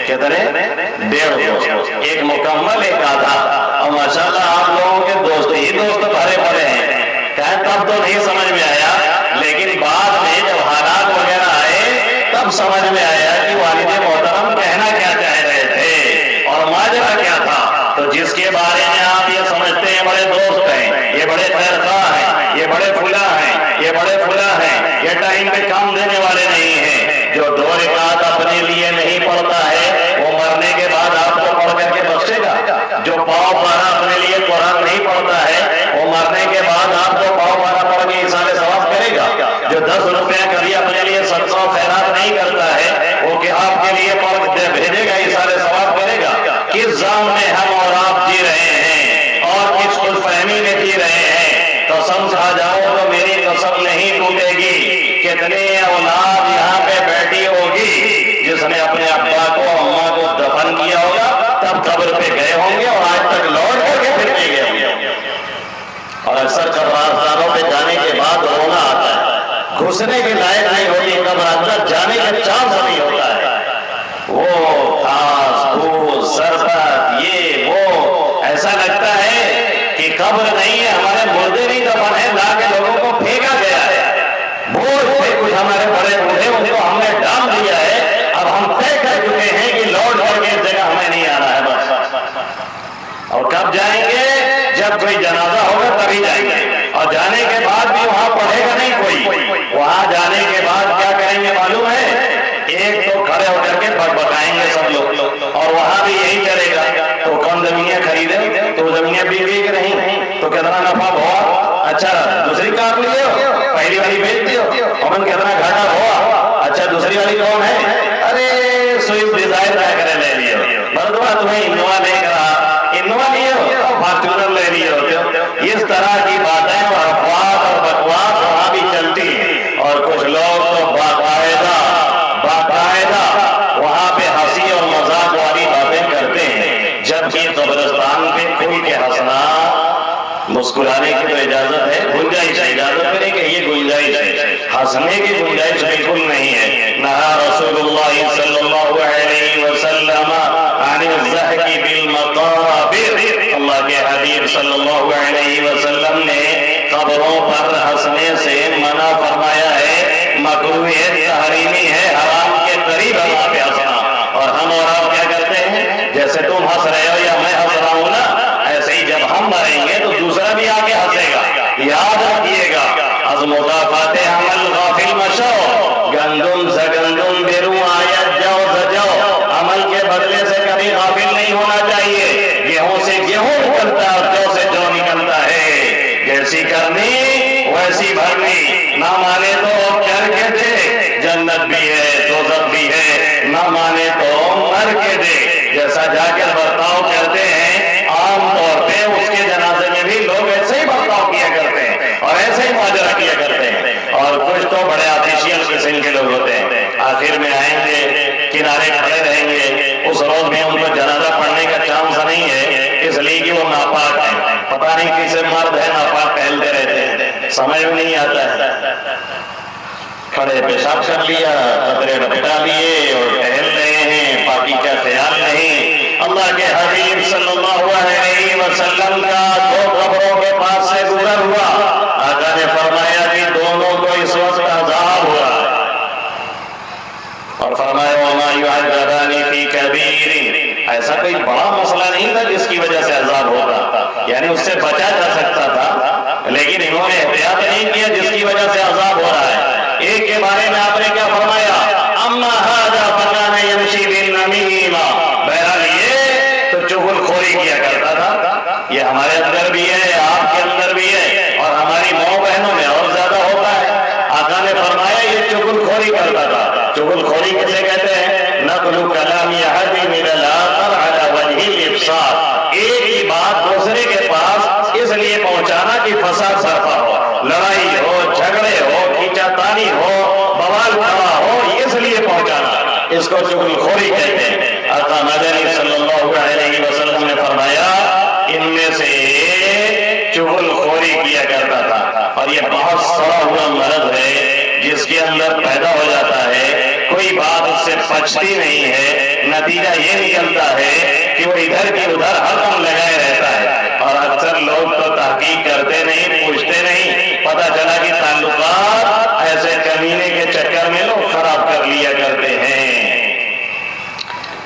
کتنے؟ 1.5 دوست، ایک مکمل ایک آدھا. اور ماشاءاللہ آپ لوگوں کے دوست ہی دوست بھرے پڑے ہیں. کہا تب تو نہیں سمجھ میں آیا، لیکن بعد میں جب حالات وغیرہ آئے تب سمجھ میں آیا کہ والد محترم کہنا کیا چاہ رہے تھے اور ماجرا کیا تھا. تو جس کے بارے میں آپ یہ سمجھتے ہیں بڑے دوست ہیں، یہ بڑے خیر خواہ ہیں، یہ بڑے فلاں ہیں، یہ بڑے فلاں ہیں، یہ ٹائم پہ کام دینے والے نہیں ہیں، جو 2 رکعت اپنے لیے نہیں پڑھتا ہے وہ مرنے کے بعد آپ کو پڑھ کر کے بخشے گا. جو پاؤ پارا اپنے لیے قرآن نہیں پڑھتا ہے وہ مرنے کے بعد آپ کو پاؤ پارا پڑھ کے ایصال ثواب کرے گا. جو 10 روپے کبھی اپنے لیے صدقہ و خیرات نہیں کرتا ہے وہ کہ آپ کے لیے پڑھ بھیجے گا، ایصال ثواب کرے گا. کس زام میں ہم اور آپ جی رہے ہیں اور کس خوش فہمی میں جی رہے ہیں. قسم کھا جاؤ تو میری قسم نہیں ٹوٹے گی. کتنے اولاد یہاں پہ بیٹھی ہوگی جس نے اپنے ابا کو اماں کو دفن کیا ہوگا تب قبر پہ گئے ہوں گے اور آج تک لوٹ کر کے پھر نہیں گئے ہوں گے. اور اکثر قبرستانوں پہ جانے کے بعد رونا آتا ہے، گھسنے کے لائق نہیں ہوتی قبر، اندر جانے کا چانس نہیں ہوتا ہے. وہ گھاس پھوس سربت یہ وہ ایسا لگتا ہے کہ قبر نہیں ہے، ہمارے مردے نہیں دفن ہے، لا کے لوگوں کو پھینکا گیا ہے. بوجھ تھے کچھ ہمارے بڑے بوڑھے، ان کو ہم نے ڈال دیا ہے. اب ہم طے کر چکے ہیں کہ لوٹ کر کے اس جگہ ہمیں نہیں آنا ہے بس. اور کب جائیں گے؟ جب کوئی جنازہ ہوگا تبھی جائیں گے. اور جانے کے بعد بھی وہاں پڑھے گا نہیں کوئی. وہاں جانے کے بعد کیا کریں گے معلوم ہے؟ ایک تو کھڑے ہو کر کے بکبکائیں گے سب لوگ، اور وہاں بھی یہی چلے گا. تو کون زمینیں خریدے تو زمینیں بک گئی کہ نہیں، تو کتنا نفع ہوا، اچھا دوسری کار لیے ہو، پہلی والی بیچ دیو، اور کتنا گھاٹا ہوا، اچھا دوسری والی کون ہے، ارے سوئفٹ ڈیزائر کیا کرے لے لیے، بردوا تمہیں انووا لے کر انووا لیے ہو اور فارچونر لے لیے ہوتے. اس طرح کی باتیں اور افواہ اور بکواس وہاں بھی چلتی ہیں. اور کچھ لوگ تو باقاعدہ وہاں پہ ہنسی اور مذاق والی باتیں کرتے ہیں، جبکہ قبرستان پہ کھل کے ہنسنا، مسکرانے کی تو اجازت ہے، گنجائش ہے، اجازت کریں کہ یہ گنجائش ہے، ہنسنے کی گنجائش بالکل نہیں ہے. نہا رسول اللہ صلی اللہ علیہ وسلم عن الضحک بالمقابر. اللہ کے حبیب صلی اللہ علیہ وسلم نے قبروں پر ہنسنے سے منع فرمایا ہے. مکروہ تحریمی ہے، حرام کے قریب اللہ پہ ہنسنا. اور ہم اور آپ کیا کرتے ہیں؟ جیسے تم ہنس رہے ہو یا میں ہنس رہا ہوں نا، ایسے ہی جب ہم مریں گے تو دوسرا بھی آگے ہنسے گا. یاد رکھیے گا از مضافات عمل غافل مشو، گندم سگندم برو آیت جو سجو. عمل کے بدلے سے کبھی غافل نہیں ہونا چاہیے. گیہوں سے گیہوں نکلتا ہے اور جو سے جو نکلتا ہے. جیسی کرنی ویسی بھرنی. نہ مانے تو کر کے دے، جنت بھی ہے دوزخ بھی ہے. نہ مانے تو مر کے دے، جیسا جا کر برتاؤ کرتے ہیں عام طور پہ اس کے جنازے میں بھی لوگ ایسے ہی برتاؤ کیا کرتے ہیں اور ایسے ہی ماجرا کیا کرتے ہیں۔ اور کچھ تو بڑے آفیشیل قسم کے لوگ ہوتے ہیں، آخر میں آئیں گے، کنارے کھڑے رہیں گے، اس روز میں ان کو جنازہ پڑھنے کا چانس نہیں ہے، اس لیے کہ وہ ناپاک ہیں، پتہ نہیں کسے مرد ہے ناپاک ٹہلتے رہتے ہیں، سمجھ میں نہیں آتا ہے، کھڑے پیشاب کر لیا، قطرے لپٹا لیے اور ٹہل رہے ہیں، پاکی کا خیال نہیں۔ اللہ کے حبیب صلی اللہ علیہ وسلم کا دو قبروں کے پاس سے گزر ہوا، آقا نے فرمایا کہ دونوں کو اس وقت عذاب ہو رہا ہے، اور فرمایا وَمَا يُعَذَّبَانِ فِي كَبِيرٍ، ایسا کوئی بڑا مسئلہ نہیں تھا جس کی وجہ سے عذاب ہوگا، یعنی اس سے بچا جا سکتا تھا، لیکن انہوں نے احتیاط نہیں کیا جس کی وجہ سے عذاب ہو رہا ہے۔ ایک کے بارے میں آپ نے کیا فرمایا؟ اما هذا فكان يمشي بالنميمة، بہرحال یہ تو چغل خوری کیا کرتا تھا، یہ ہمارے اندر بھی ہے، آپ کے اندر بھی ہے، اور ہماری ماؤں بہنوں میں اور زیادہ ہوتا ہے۔ آقا نے فرمایا یہ چغل خوری کرتا تھا۔ چغل خوری کسے کہتے ہیں؟ نقل کلام احد من الاخر على وجه الافساد، ایک ہی بات دوسرے کے پاس اس لیے پہنچانا کہ فساد برپا ہو، لڑائی ہو، جھگڑے ہو، کھینچا تانی ہو، بوال کھڑا ہو، اس لیے پہنچانا، اس کو چغل خوری کہتے ہیں۔ آقا مدنی صلی اللہ علیہ وسلم نے فرمایا ان میں سے چغل خوری کیا کرتا تھا، اور یہ بہت سڑا ہوا مرض ہے جس کے اندر پیدا ہو جاتا ہے، کوئی بات اس سے پچتی نہیں ہے، نتیجہ یہ نکلتا ہے کہ وہ ادھر کی ادھر حکم لگائے رہتا ہے، اور اکثر لوگ تو تحقیق کرتے نہیں، پوچھتے نہیں، پتہ چلا کہ تعلقات ایسے کمینے کے چکر میں لوگ خراب کر لیا کرتے ہیں۔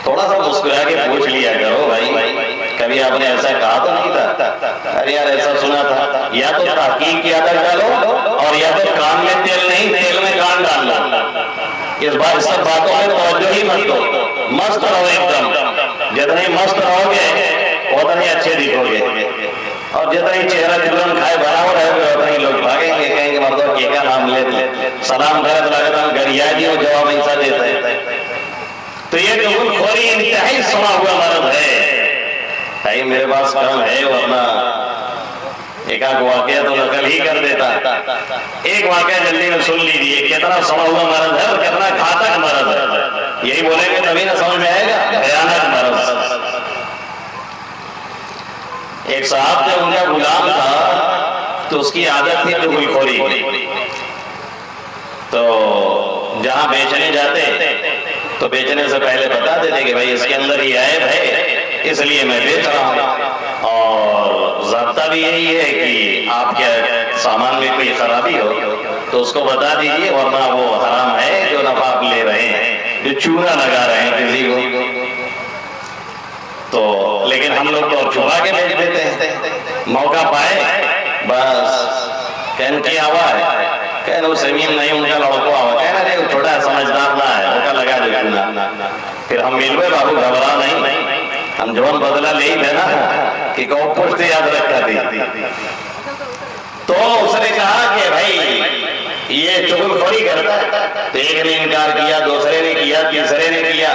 تھوڑا سا مسکرا کے پوچھ لیا کرو بھائی، کبھی آپ نے ایسا کہا تو نہیں تھا؟ ارے یار ایسا سنا تھا، یا تو تحقیق کی عادت ڈالو، اور یا تو کان میں تیل نہیں، تیل میں کان ڈال لو۔ اس بات سب باتوں میں توجہ ہی مت دو، مست رہو ایک دم، جتنے مست رہو گے اتنے اچھے دکھو گے، اور جتنے چہرہ جلن کھائے بھرا ہو رہے گے اتنے لوگ بھاگیں گے، کہیں گے مردوں کی کا نام لیتے، سلام کرے تو لگتا ہے گریا جی وہ جواب ایسا دیتا ہے۔ تو یہ چغل خوری انتہائی سڑا ہوا مرض ہے۔ ٹائم میرے پاس کم ہے، ورنہ ایک آدھ واقعہ تو نقل ہی کر دیتا۔ ایک واقعہ جلدی میں سن لیجیے، کتنا سڑا ہوا مرض ہے اور کتنا گھاتک مرض ہے، یہی بولیں گے تبھی نہ سمجھ میں آئے گا، بھیانک مرض۔ ایک صاحب جو ان کا غلام تھا تو اس کی عادت تھی چغل خوری کی، تو جہاں بیچنے جاتے تو بیچنے سے پہلے بتا دیتے کہ بھائی اس کے اندر یہ عیب ہے اس لیے میں بیچ رہا ہوں، اور ضابطہ بھی یہی ہے کہ آپ کے سامان میں کوئی خرابی ہو تو اس کو بتا دیجئے، ورنہ وہ حرام ہے جو نفع آپ لے رہے ہیں، جو چونا لگا رہے ہیں کسی کو۔ تو لیکن ہم لوگ تو چھپا کے بیچ دیتے ہیں، موقع پائے بس کہن کیا ہوا ہے، کہنا وہ سمیم نہیں ان کا لڑکا ہوا، کہنا نہیں وہ چھوٹا سمجھدار نہ ہے، موقع لگا دے چونا۔ پھر ہم ملوے بابو گھبرا نہیں، ہم جوان بدلہ لے ہی لینا کہ کہو پوچھتے یاد رکھا تھی۔ تو اس نے کہا کہ بھائی یہ چغل خوری کرتا ہے، تو ایک نے انکار کیا، دوسرے نے کیا، تیسرے نے کیا،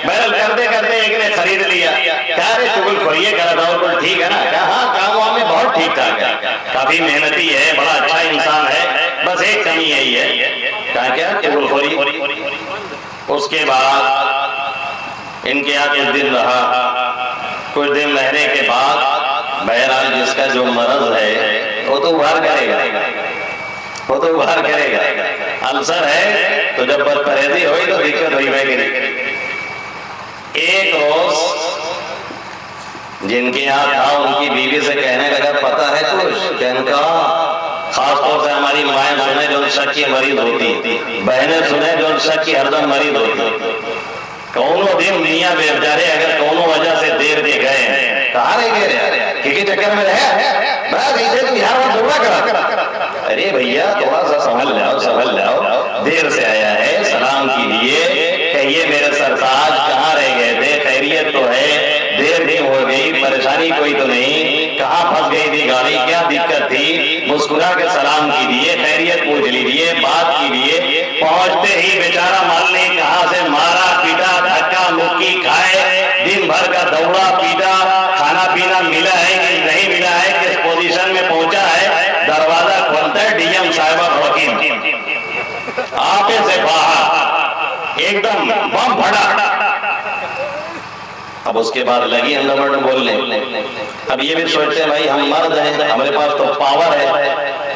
بہرحال کرتے کرتے ایک نے خرید لیا، کہا رہے چغل خوری کرا تھا، اور کوئی ٹھیک ہے نا؟ کہا ہاں کام وہاں میں بہت ٹھیک ٹھاک ہے، کافی محنتی ہے، بڑا اچھا انسان ہے، بس ایک کمی یہی ہے۔ کہا کیا؟ چغل خوری۔ اس کے بعد ان کے یہاں کچھ دن رہا، کچھ دن رہنے کے بعد بہرحال جس کا جو مرض ہے وہ تو باہر کرے گا، وہ تو باہر کرے گا، السر ہے تو جب بد پرہیزی ہوئی تو دقت ہوئی میں گری۔ ایک روز جن کے یہاں تھا ان کی بیوی سے کہنے لگا پتہ ہے کچھ؟ کہنے کا خاص طور سے ہماری مائیں سنیں جو شک کی مریض ہوتی، بہنیں سنیں جو شک کی ہردم مریض ہوتی، کونوں دن میاں بے بیچارے اگر کونوں وجہ سے دیر دے گئے ہیں، کہاں رہ گئے کسی چکر میں رہے بس اسے تو یہاں وہاں دورہ کرا۔ ارے بھیا تھوڑا سا سنبھل جاؤ، دیر سے آیا ہے، سلام کیجیے، کہیے میرے سرتاج کہاں رہ گئے تھے، خیریت تو ہے، دیر دن ہو گئی، پریشانی کوئی تو نہیں، کہاں پھنس گئی تھی گاڑی، کیا دقت تھی؟ مسکرا کے سلام کیجیے، خیریت پوچھ لیجیے، بات کیجیے۔ پہنچتے ہی بیچارہ مال نے کہاں سے مارا پیٹا دوڑا پیٹا, کھانا پینا ملا ہے کہ نہیں ملا ہے, کس پوزیشن میں پہنچا ہے, دروازہ کھولتا ہے ڈی ایم صاحبہ وکیل آپ سے باہر ایک دم بم پھڑا. اب اس کے بعد لگی اندر بولنے. اب یہ بھی سوچتے ہیں بھائی ہم مرد ہیں, ہمارے پاس تو پاور ہے,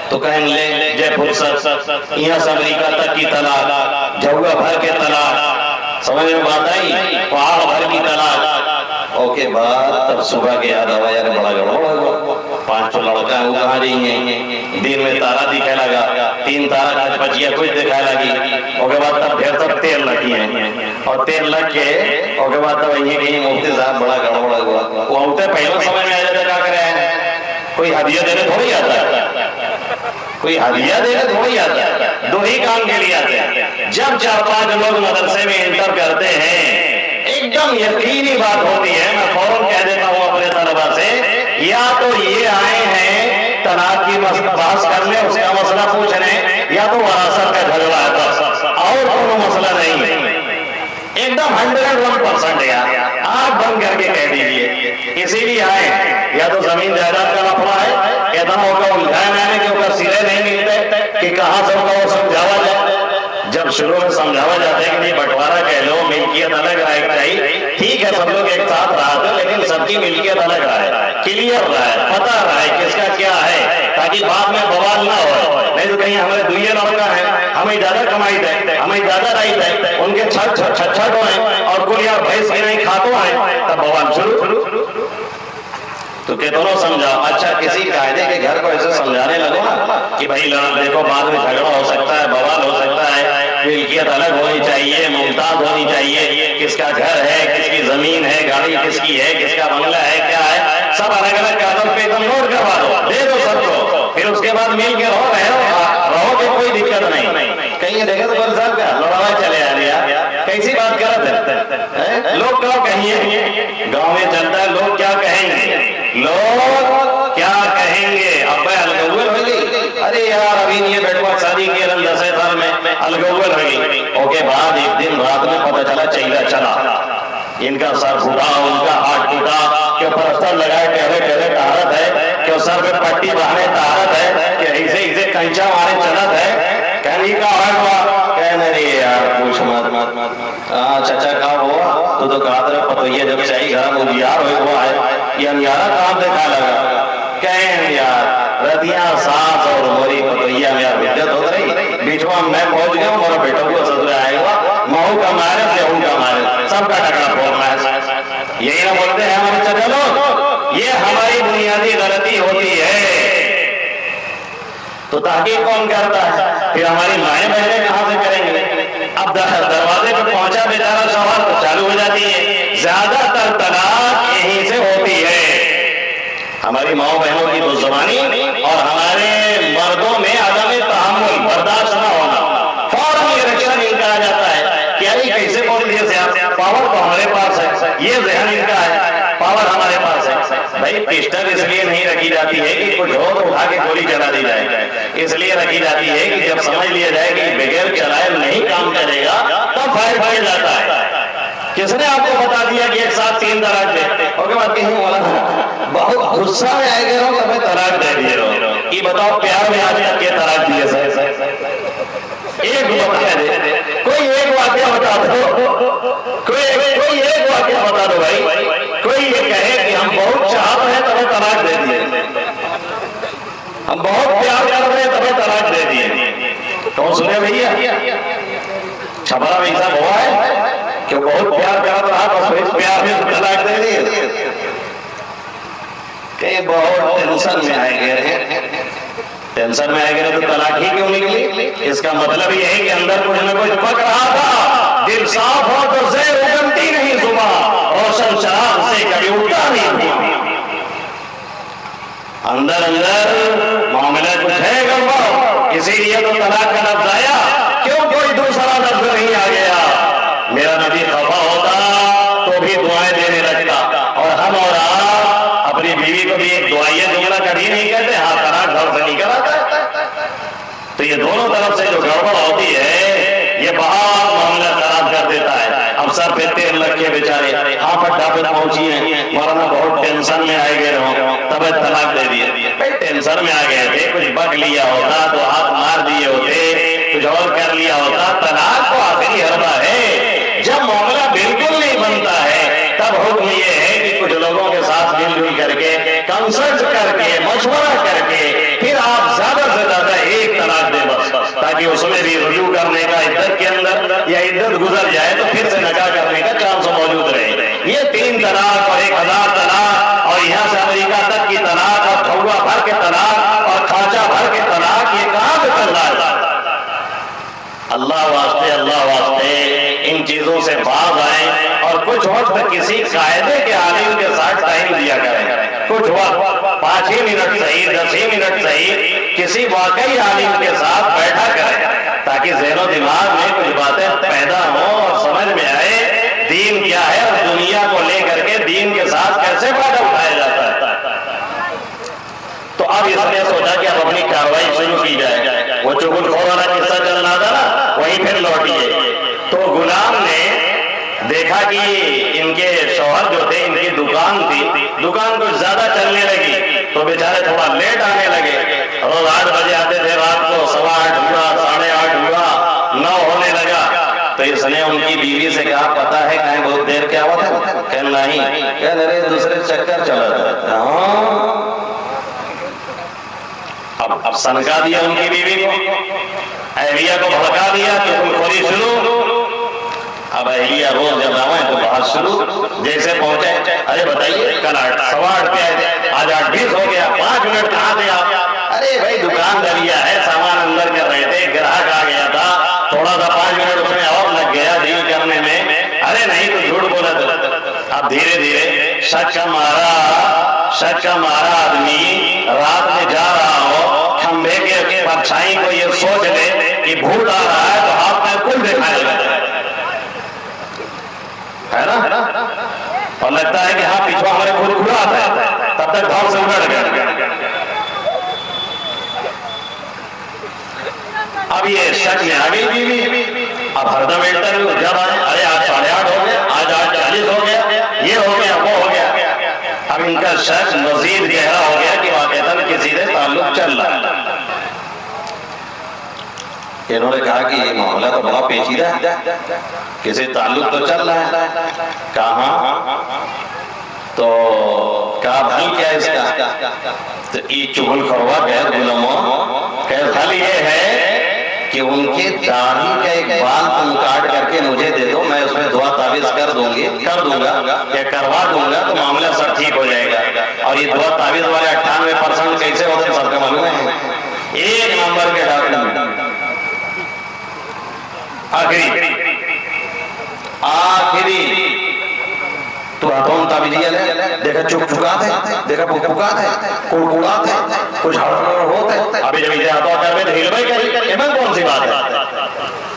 تو کہیں لے جے فرصت یہاں سے امریکہ تک کی طلاق, جھوگا بھر کے طلاق, سمجھ میں بات آئی, پہاڑ بھر کی طلاق. اوکے بعد تب صبح کے یاد آیا یار بڑا گڑبڑ ہوا, 5 لڑکا وہ کہاں رہی ہیں, دن میں تارا دکھائے لگا, 3 تارا کچھ بچیا کچھ دکھائے لگی. اوکے بعد تب پھر سب تیل لگی ہیں, اور تیل لگ کے اوکے بعد تب یہ کہیں مفتی صاحب بڑا گڑبڑ ہوا. وہ ہوتے پہلے سمجھ میں آ جاتا کیا کرے, کوئی ہدیہ دینے تھوڑی آتا ہے, کوئی ہدیہ دینے تھوڑی آتا ہے, 2 ہی کام کے لیے آتے ہیں. جب 4-5 لوگ مدرسے میں انٹر کرتے ہیں, ایک دم یقینی بات ہوتی ہے, میں فوراً کہہ دیتا ہوں اپنے طلبا سے, یا تو یہ آئے ہیں طلاق کی بحث کرنے, اس کا مسئلہ پوچھنے, یا تو وراثت کا جھگڑا ہے بس, اور کوئی مسئلہ نہیں. ایک دم 101% ہے, آپ بند کر کے کہہ دیجئے. اسی لیے آئے, یا تو زمین جائیداد کا لفڑا ہے, اتنا ہوگا الجھایا میں نے کہ اوپر سرے نہیں ملتے کہ کہاں سب کا وہ سمجھاوا جائے. جب شروع میں سمجھاوا جاتا ہے کہ نہیں بٹوارا کہہ لو, ملکیت الگ رائے چاہیے, ٹھیک ہے سب لوگ ایک ساتھ رہا تھا, لیکن سب کی ملکیت الگ رہا ہے, کلیئر رہا ہے, پتہ رہا ہے کس کا کیا ہے, تاکہ بعد میں بوال نہ ہو. نہیں تو کہیں ہمارے دوئے لڑکا ہے, ہمیں زیادہ کمائی دے, ہمیں زیادہ رائی دے, ان کے چھٹ ہیں اور کل یار بھینس کی نہیں کھاتوں ہیں, تب بوال شروع. تو کہ دونوں سمجھاؤ. اچھا کسی قاعدے کے گھر کو ایسے سمجھانے لگو نا کہ بھائی دیکھو بعد میں جھگڑا ہو سکتا ہے, بوال ہو سکتا ہے, ملکیت الگ ہونی چاہیے, ممتاز ہونی چاہیے, کس کا گھر ہے, کس کی زمین ہے, گاڑی کس کی ہے, کس کا بنگلہ ہے, کیا ہے, سب الگ الگ کاغذ پہ تم نوٹ کروا دو, دے دو سب کو, پھر اس کے بعد مل کے رہو کہ کوئی دقت نہیں. کہیں دیکھا تو بل صاحب کا لڑاوا چلے آ رہا, کیسی بات کرت ہے, لوگ کیا کہیں, گاؤں میں چلتا ہے لوگ کیا کہیں گے, لوگ کیا کہیں گے. ابا الگول ہو گئی, ارے یار ابھی یہ بیٹوا شادی کی 10 سال میں الگول ہو گئی. اوکے بعد ایک دن رات میں پتہ چلا چیلا چلا, ان کا سر پھوٹا, ان کا ہاتھ ٹوٹا, کہ پلسٹر لگائے ٹہرے طہارت ہے, کہ سر پہ پٹی باندھے طہارت ہے, کہ ایسے کنچا مارے چلت ہے. کہنے کا ہوا, کہنے رہی یار پوچھ مت, چچا کہا ہوا تو کہا تھا پتہ یہ جب چاہیے گھر مجیار ہوئے ہوا ہے, یہ انیارہ کام دیکھا لگا. کہیں یار ردیاں سانس اور موری پتویا میں یار حجت ہو رہی, بیچوا میں پہنچ گیا ہوں, میرا بیٹا کو سدر آئے گا, مہو کا مارے یہوں کا مارے, سب کا ٹکڑا پھوڑنا ہے. یہی نہ بولتے ہیں ہمارے چچا لوگ, یہ ہماری بنیادی غلطی ہوتی ہے. تو تحقیق کون کرتا ہے, پھر ہماری مائیں بہنیں کہاں سے کریں گے. اب دروازے پہ پہنچا بیچارہ شوہر تو چالو ہو جاتی ہے. زیادہ تر طلاق یہیں سے ہوتی ہے, ہماری ماؤں بہنوں کی دشمنی اور ہمارے مردوں میں عدم تحمل, برداشت نہ ہونا. فوراً یہ رکشن ان کا آ جاتا ہے کہ ابھی کیسے بول دیے صاحب, پاور تو ہمارے پاس ہے, یہ ذہن ان کا ہے, پاور ہمارے پاس ہے. بھائی پسٹل اس لیے نہیں رکھی جاتی ہے کہ کچھ ہو تو اٹھا کے گولی چلا دی جائے, اس لیے رکھی جاتی ہے کہ جب سمجھ لیا جائے کہ بغیر چلائے نہیں کام کرے گا تب فائر پھیل جاتا ہے. کس نے آپ کو بتا دیا کہ ایک ساتھ 3 طلاق دے, اور کہ بات کہیں والا بہت غصہ میں آئے گئے رہو تمہیں طلاق دے دیے رہو. یہ بتاؤ پیار میں آج تک یہ طلاق دیے سر, ایک بتا دے, کوئی ایک واقعہ بتا دو, کوئی ایک واقعہ بتا دو بھائی, کوئی یہ کہے کہ ہم بہت چاہتے ہیں تمہیں طلاق دے دیے, ہم بہت پیار کر رہے ہیں تمہیں طلاق دے دیے. کون سنے بھیا, چھپرا ویسا ہوا ہے کہ بہت پیار کر رہا, بس پیار میں طلاق دے دیے. کہ بہت ٹینشن میں آئے گئے ہیں, ٹینشن میں آئے گئے تو طلاق ہی کیوں نکلی. اس کا مطلب یہ ہے کہ اندر کچھ نہ کچھ پک رہا تھا. دل صاف ہو تو زہر اگلتی نہیں زبان, روشن چراغ سے کبھی اٹھتا نہیں. اندر معاملہ کچھ ہے گڑبڑ, اسی لیے تو طلاق کا لفظ آیا. کیوں کوئی دوسرا لفظ نہیں آ گیا. میرا نبی خفا ہوتا تو بھی دعائیں دینے لگتا, اور ہم اور آپ اپنی بیوی کو بھی ایک دعائیہ جملہ کبھی نہیں کہتے, ہاں طلاق گھر سے نکل آتا. تو یہ دونوں طرف سے جو گڑبڑ ہوتی ہے یہ بہت معاملہ خراب کر دیتا ہے. اب سر پہ تیل لگ کے بیچارے, وہاں پر ڈاکٹر پہنچی ہیں، مولانا بہت ٹینشن میں آئے گئے ہوں، تب طلاق دے دیے. بھائی ٹینشن میں آ گئے تھے، کچھ بک لیا ہوتا تو ہاتھ مار دیے ہوتے، کچھ اور کر لیا ہوتا. طلاق تو آخری حربہ ہے. جب معاملہ بالکل نہیں بنتا ہے تب حکم یہ ہے کہ کچھ لوگوں کے ساتھ مل جل کر کے کنسلٹ کر کے مشورہ کر کے پھر آپ زیادہ سے زیادہ ایک طلاق دے بس، تاکہ اس میں بھی رجوع کرنے کا عدت کے اندر یا عدت گزر جائے تو پھر سے نکاح کرنے کا چانس موجود رہے. یہ 3 طلاق اور 1000 طلاق اور یہاں سے امریکہ تک کی طلاق اور کھوا بھر کے طلاق اور کھانچا بھر کے طلاق، یہ کہاں سے چل رہا ہے؟ اللہ واسطے ان چیزوں سے باز آئیں اور کچھ وقت کسی قاعدے کے عالم کے ساتھ ٹائم دیا کریں. کچھ وقت 5 ہی منٹ صحیح، 10 ہی منٹ صحیح، کسی واقعی عالم کے ساتھ بیٹھا کریں تاکہ ذہن و دماغ میں کچھ باتیں پیدا ہوں اور سمجھ میں آئے دین کیا ہے اور دنیا کو لے کر کے دین کے ساتھ کیسے فائدہ اٹھایا جاتا ہے. تو اب اس نے سوچا کہ اب اپنی کارروائی شروع کی جائے. وہ چغل خور والا قصہ چل رہا تھا نا، وہیں پھر لوٹیے. تو غلام نے دیکھا کہ ان کے شوہر جو تھے، ان کی دکان تھی، دکان کچھ زیادہ چلنے لگی تو بیچارے تھوڑا لیٹ آنے لگے. روز 8 بجے آتے تھے، رات کو 8:15 ہوا، 8:30 ہوا، 9 ہونے لگا. تو اس نے ان کی بیوی سے کہا پتا ہے کہیں بہت دیر کیا ہوا تھا؟ کہ نہیں، کہ میرے دوسرے چکر چلا تھا. اب سنکا دیا ان کی بیوی کو، اہلیہ کو بھڑکا دیا کہ تم خوری شروع. اب اہلیہ روز جب آئے تو بہت شروع. جیسے پہنچے، ارے بتائیے کل 8:15 پہ آئے، آج 8:20 ہو گیا، 5 منٹ کہاں تھے آپ؟ ارے بھائی دکان دریا ہے، سامان اندر کر رہے تھے، گراہک آ گیا تھا، تھوڑا سا 5 منٹ اس میں اور لگ گیا ڈیل کرنے میں. ارے نہیں تو جھوٹ بولا تھا. اب دھیرے دھیرے شک کا مارا آدمی رات میں جا رہا ہو، کھمبے کے پرچھائی کو یہ سوچ لے کہ بھوت آ رہا ہے تو ہاتھ میں کل دکھائے گا، ہے نا؟ اور لگتا ہے کہ ہاں پیچھو ہمارے بھوت کھڑا آتا ہے، تب تک دھاؤ سے اگڑ گیا. اب یہ شک میں آ گئی بیوی. اب ہردم انٹرویو جب آئے، ارے آج 8:30 ہو گیا، آج 8:40 ہو گیا، یہ ہو گیا، وہ ہو گیا. اب ان کا شک مزید گہرا ہو گیا کہ واقعتاً کسی سے تعلق چل رہا ہے. انہوں نے کہا کہ یہ معاملہ تو بڑا پیچیدہ ہے، کسی تعلق تو چل رہا ہے. کہاں؟ تو کہا بھل کیا اس کا؟ تو یہ چغل خوروا غیر غلاموں کہ حل یہ ہے کہ ان کے داڑھی کا ایک بال تم کاٹ کر کے مجھے دے دو، میں اس میں دعا تعویذ کر دوں گا یا کروا دوں گا تو معاملہ سب ٹھیک ہو جائے گا. اور یہ دعا تعویذ والے 98% کیسے ہوتے ہیں سب کا معلوم ہے. 1 نمبر کے ڈاکٹر آخری تو ہاتھوں تعویذ ہے، دیکھا چک چکات ہے، دیکھا پکات ہے، کڑکڑات ہے، کچھ ہڑ ہوتا ہے. ابھی جب اسے ہاتھوں کر میں دھیل بھائی کری، یہ میں کون سی بات ہے؟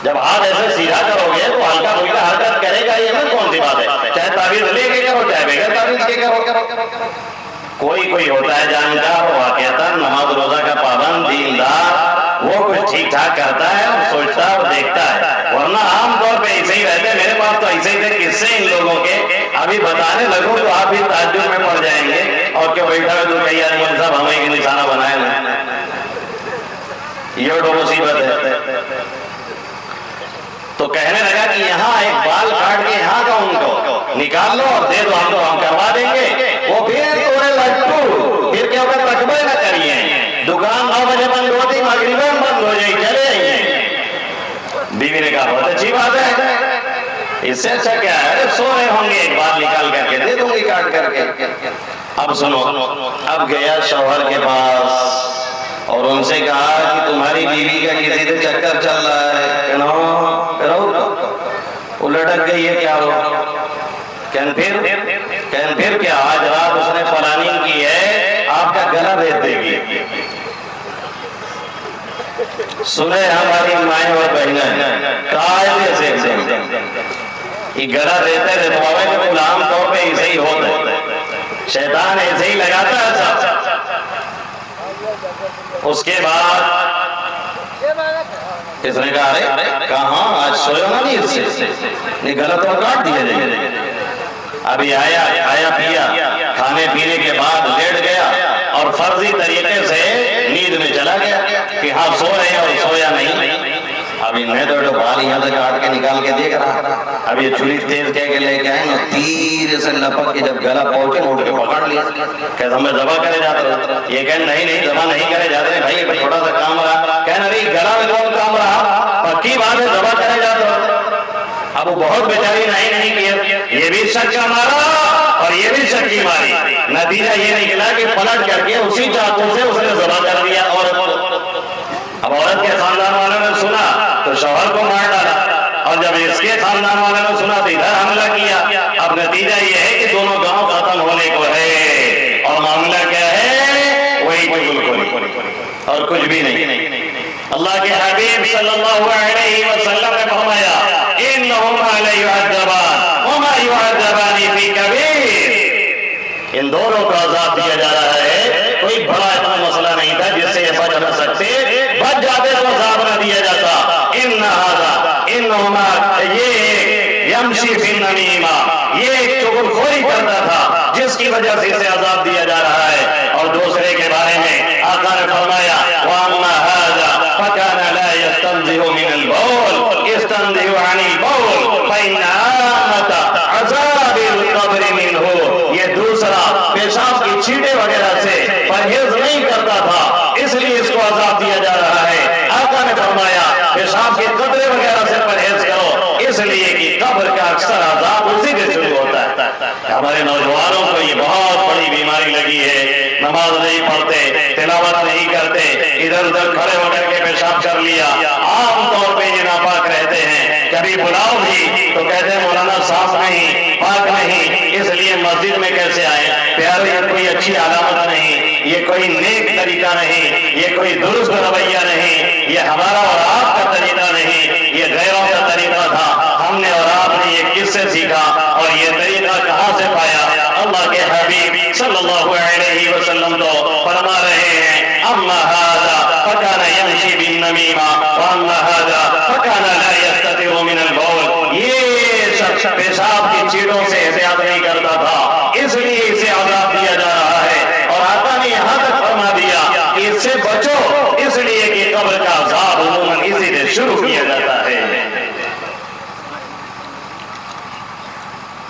جب ہاتھ ایسے سیدھا کرو گے تو ہلکا پھلکا حرکت کرے گا، یہ میں کون سی بات ہے؟ چاہے تعویذ لے کے کرو چاہے بغیر تعویذ کے کرو. کوئی ہوتا ہے جانکار، واقعتاً نماز روزہ کا پابند دیندار، وہ کچھ ٹھیک ٹھاک کرتا ہے اور سوچتا ہے اور دیکھتا ہے، ورنہ عام طور پہ ایسے ہی رہتے. میرے پاس تو ایسے ہی تھے قصے ان لوگوں کے، ابھی بتانے لگوں تو آپ بھی تعجب میں پڑ جائیں گے. اور کیوں بیٹھا ہوئے تو کئی آدمی صاحب ہمیں ایک نشانہ بنائے نا، یہ تو مصیبت ہے. تو کہنے لگا کہ یہاں ایک بال کاٹ کے یہاں کا ان کو نکال لو اور دے دو، ہم کروا دیں گے. وہ پھر توڑے لٹو، پھر کیا ہوگا تقبہ نہ کریے. دکان 9 بجے بند ہوتی، مغرباً بند ہو جائے، چلے آئیے. بیوی نے کہا بہت اچھی بات ہے، اس سے اچھا کیا ہے، سو رہے ہوں گے ایک بال نکال کر کے دے دوں گی کاٹ کر کے. اب سنو، اب گیا شوہر کے پاس اور ان سے کہا کہ تمہاری بیوی کا کسی سے چکر چل رہا ہے. وہ لٹک گئی ہے، کیا ہو؟ پھر کیا آج رات اس نے پلاننگ کی ہے آپ کا گلا ریت دے گی. سنے ہماری مائیں اور بہنیں قاعدے سے یہ گلا دیتے رتواوے کے پھول عام طور پہ ایسے ہی ہوتے ہیں، شیطان ایسے ہی لگاتا ہے سب. اس کے بعد اس نے کہا ارے کہاں آج سوئے ہونا نہیں اس سے، یہ گلا تو کاٹ دیا جائے. ابھی آیا، کھایا پیا، کھانے پینے کے بعد لیٹ گیا اور فرضی طریقے سے نیند میں چلا گیا کہ ہاں سو رہے ہیں اور سویا نہیں۔ ابھی میں تو بال یہاں سے کاٹ کے نکال کے دیکھ رہا، اب یہ چھری تیز کہہ کے لے کے آئیں گے، تیر سے لپک کے جب گلا پہنچے اٹھ کے پکڑ لیا، کہتا ہمیں ذبح کرے جاتے رہا۔ یہ کہیں نہیں ذبح نہیں کرے جاتے بھائی، تھوڑا سا کام رہا، کہنا نہیں گلا میں کون کام رہا، پکی بات ہے ذبح کرے جاتے رہا۔ اب وہ بہت بیچاری نہیں کیا، یہ بھی شک کا مارا اور یہ بھی شک کی ماری، نتیجہ یہ نکلا کہ پلٹ کر کے اسی چاقو سے اس نے ذبح کر دیا عورت کو۔ اب عورت کے خاندان والوں نے سنا تو شوہر کو مار ڈالا، اور جب اس کے خاندان والوں نے سنا تو ادھر حملہ کیا۔ اب نتیجہ یہ ہے کہ دونوں گاؤں ختم ہونے کو ہے، اور معاملہ کیا ہے؟ وہی اور کچھ بھی نہیں۔ اللہ کے حبیب صلی اللہ علیہ وسلم نے فرمایا انہما لیعذبان وما یعذبان فی کبیر، ان دونوں کو عذاب دیا جا رہا ہے، کوئی بڑا اتنا مسئلہ نہیں تھا جس سے یہ بچ نہ سکتے، بچ جاتے تو عذاب نہ دیا جاتا۔ انہما یہ یمشی فی النمیمہ، یہ ایک چغلخوری کرتا تھا جس کی وجہ سے اسے عذاب دیا جا رہا ہے۔ اور دوسرے کے بارے میں آقا نے فرمایا وَأَمَّا هَذَا فَكَانَ لَا يَسْتَنزِهُ مِنَ الْبَوْلِ يَسْتَنزِهُ عَنِ الْبَوْلِ فَإِنَّ عَامَّةَ عَذَابِ الْقَبْرِ مِنْهُ، یہ دوسرا پیشاب کی چھینٹے وغیرہ سے پرہیز نہیں کرتا تھا، اس لیے اس کو عذاب دیا جا رہا ہے۔ آقا نے فرمایا پیشاب کے قطرے وغیرہ سے پرہیز کرو، اس لیے کہ قبر کا اکثر عذاب اسی سے شروع ہوتا ہے۔ ہمارے نوجوانوں کو یہ بہت بڑی بیماری لگی ہے، نماز نہیں پڑھتے، تلاوت نہیں کرتے، ادھر ادھر کھڑے ہو کر کے پیشاب کر لیا، عام طور پہ یہ ناپاک رہتے ہیں، کبھی بلاؤ بھی تو کہتے ہیں مولانا صاف نہیں، پاک نہیں، اس لیے مسجد میں کیسے آئے؟ پیارے یہ کوئی اچھی علامت نہیں، یہ کوئی نیک طریقہ نہیں، یہ کوئی درست رویہ نہیں، یہ ہمارا اور آپ کا طریقہ نہیں، یہ غیروں کا طریقہ تھا، ہم نے اور آپ نے یہ کس سے سیکھا اور یہ طریقہ کہاں سے پایا؟ اللہ کے حبیب صلی اللہ علیہ وسلم تو فرما رہے ہیں اما هذا فكان يمشي بالنميمة واما هذا فكان لا يستتر من البول، یہ شخص پیشاب کی چیڑوں سے احتیاط نہیں کرتا تھا، اس لیے اسے عذاب دیا جا رہا ہے۔ اور آقا نے یہاں تک فرما دیا کہ اس سے بچو، اس لیے کہ قبر کا عذاب عموماً اسی سے شروع کیا جاتا ہے۔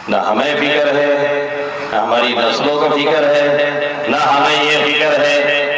نہ ہمیں فکر ہے، نہ ہماری نسلوں کو فکر ہے، نہ ہمیں یہ فکر ہے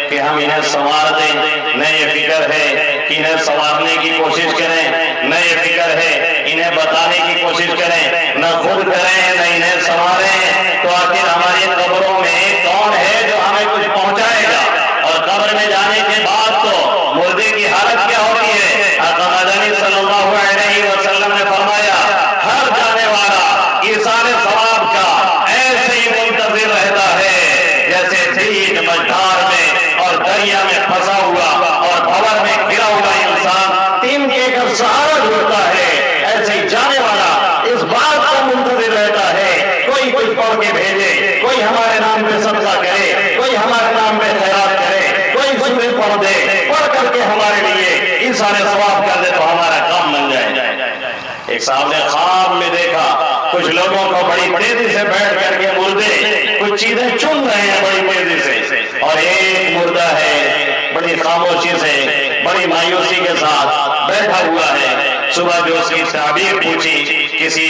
کہ ہم انہیں سنوار دیں، نہ یہ فکر ہے کہ انہیں سنوارنے کی کوشش کریں، نہ یہ فکر ہے انہیں بتانے کی کوشش کریں، نہ خود کریں نہ انہیں سنواریں۔ تو آخر ہماری قبروں میں کون ہے جو ہمیں کچھ پہنچائے گا؟ اور قبر میں جانے کے بعد تو مردے کی حالت کیا ہوتی ہے؟ آقا مدنی صلی اللہ علیہ وسلم نے فرمایا ہر جانے والا ایثار ثواب کا ایسے ہی منتظر رہتا ہے جیسے تیر مجدار میں اور دریا میں پھنسا ہوا اور بھور میں گرا ہوا انسان تنکے کا سہارا ڈھونڈتا ہے، ایسے ہی جانے والا اس بات کا منتظر رہتا ہے کوئی کچھ پڑھ کے بھیجے، کوئی ہمارے نام پہ صدقہ کرے، کوئی ہمارے نام پہ خیرات کرے، کوئی سورے پڑھ دے، پڑھ کر کے ہمارے لیے ایثار ثواب کر دے تو ہمارا کام بن جائے۔ ایک صاحب نے خواب میں دیکھا کچھ لوگوں کو بڑی تیزی سے بیٹھ کر کے مردے کچھ چیزیں چن رہے ہیں بڑی تیزی سے، اور ایک مردہ ہے بڑی خاموشی سے بڑی مایوسی کے ساتھ بیٹھا ہوا ہے۔ صبح جو اس کی تعبیر پوچھی کسی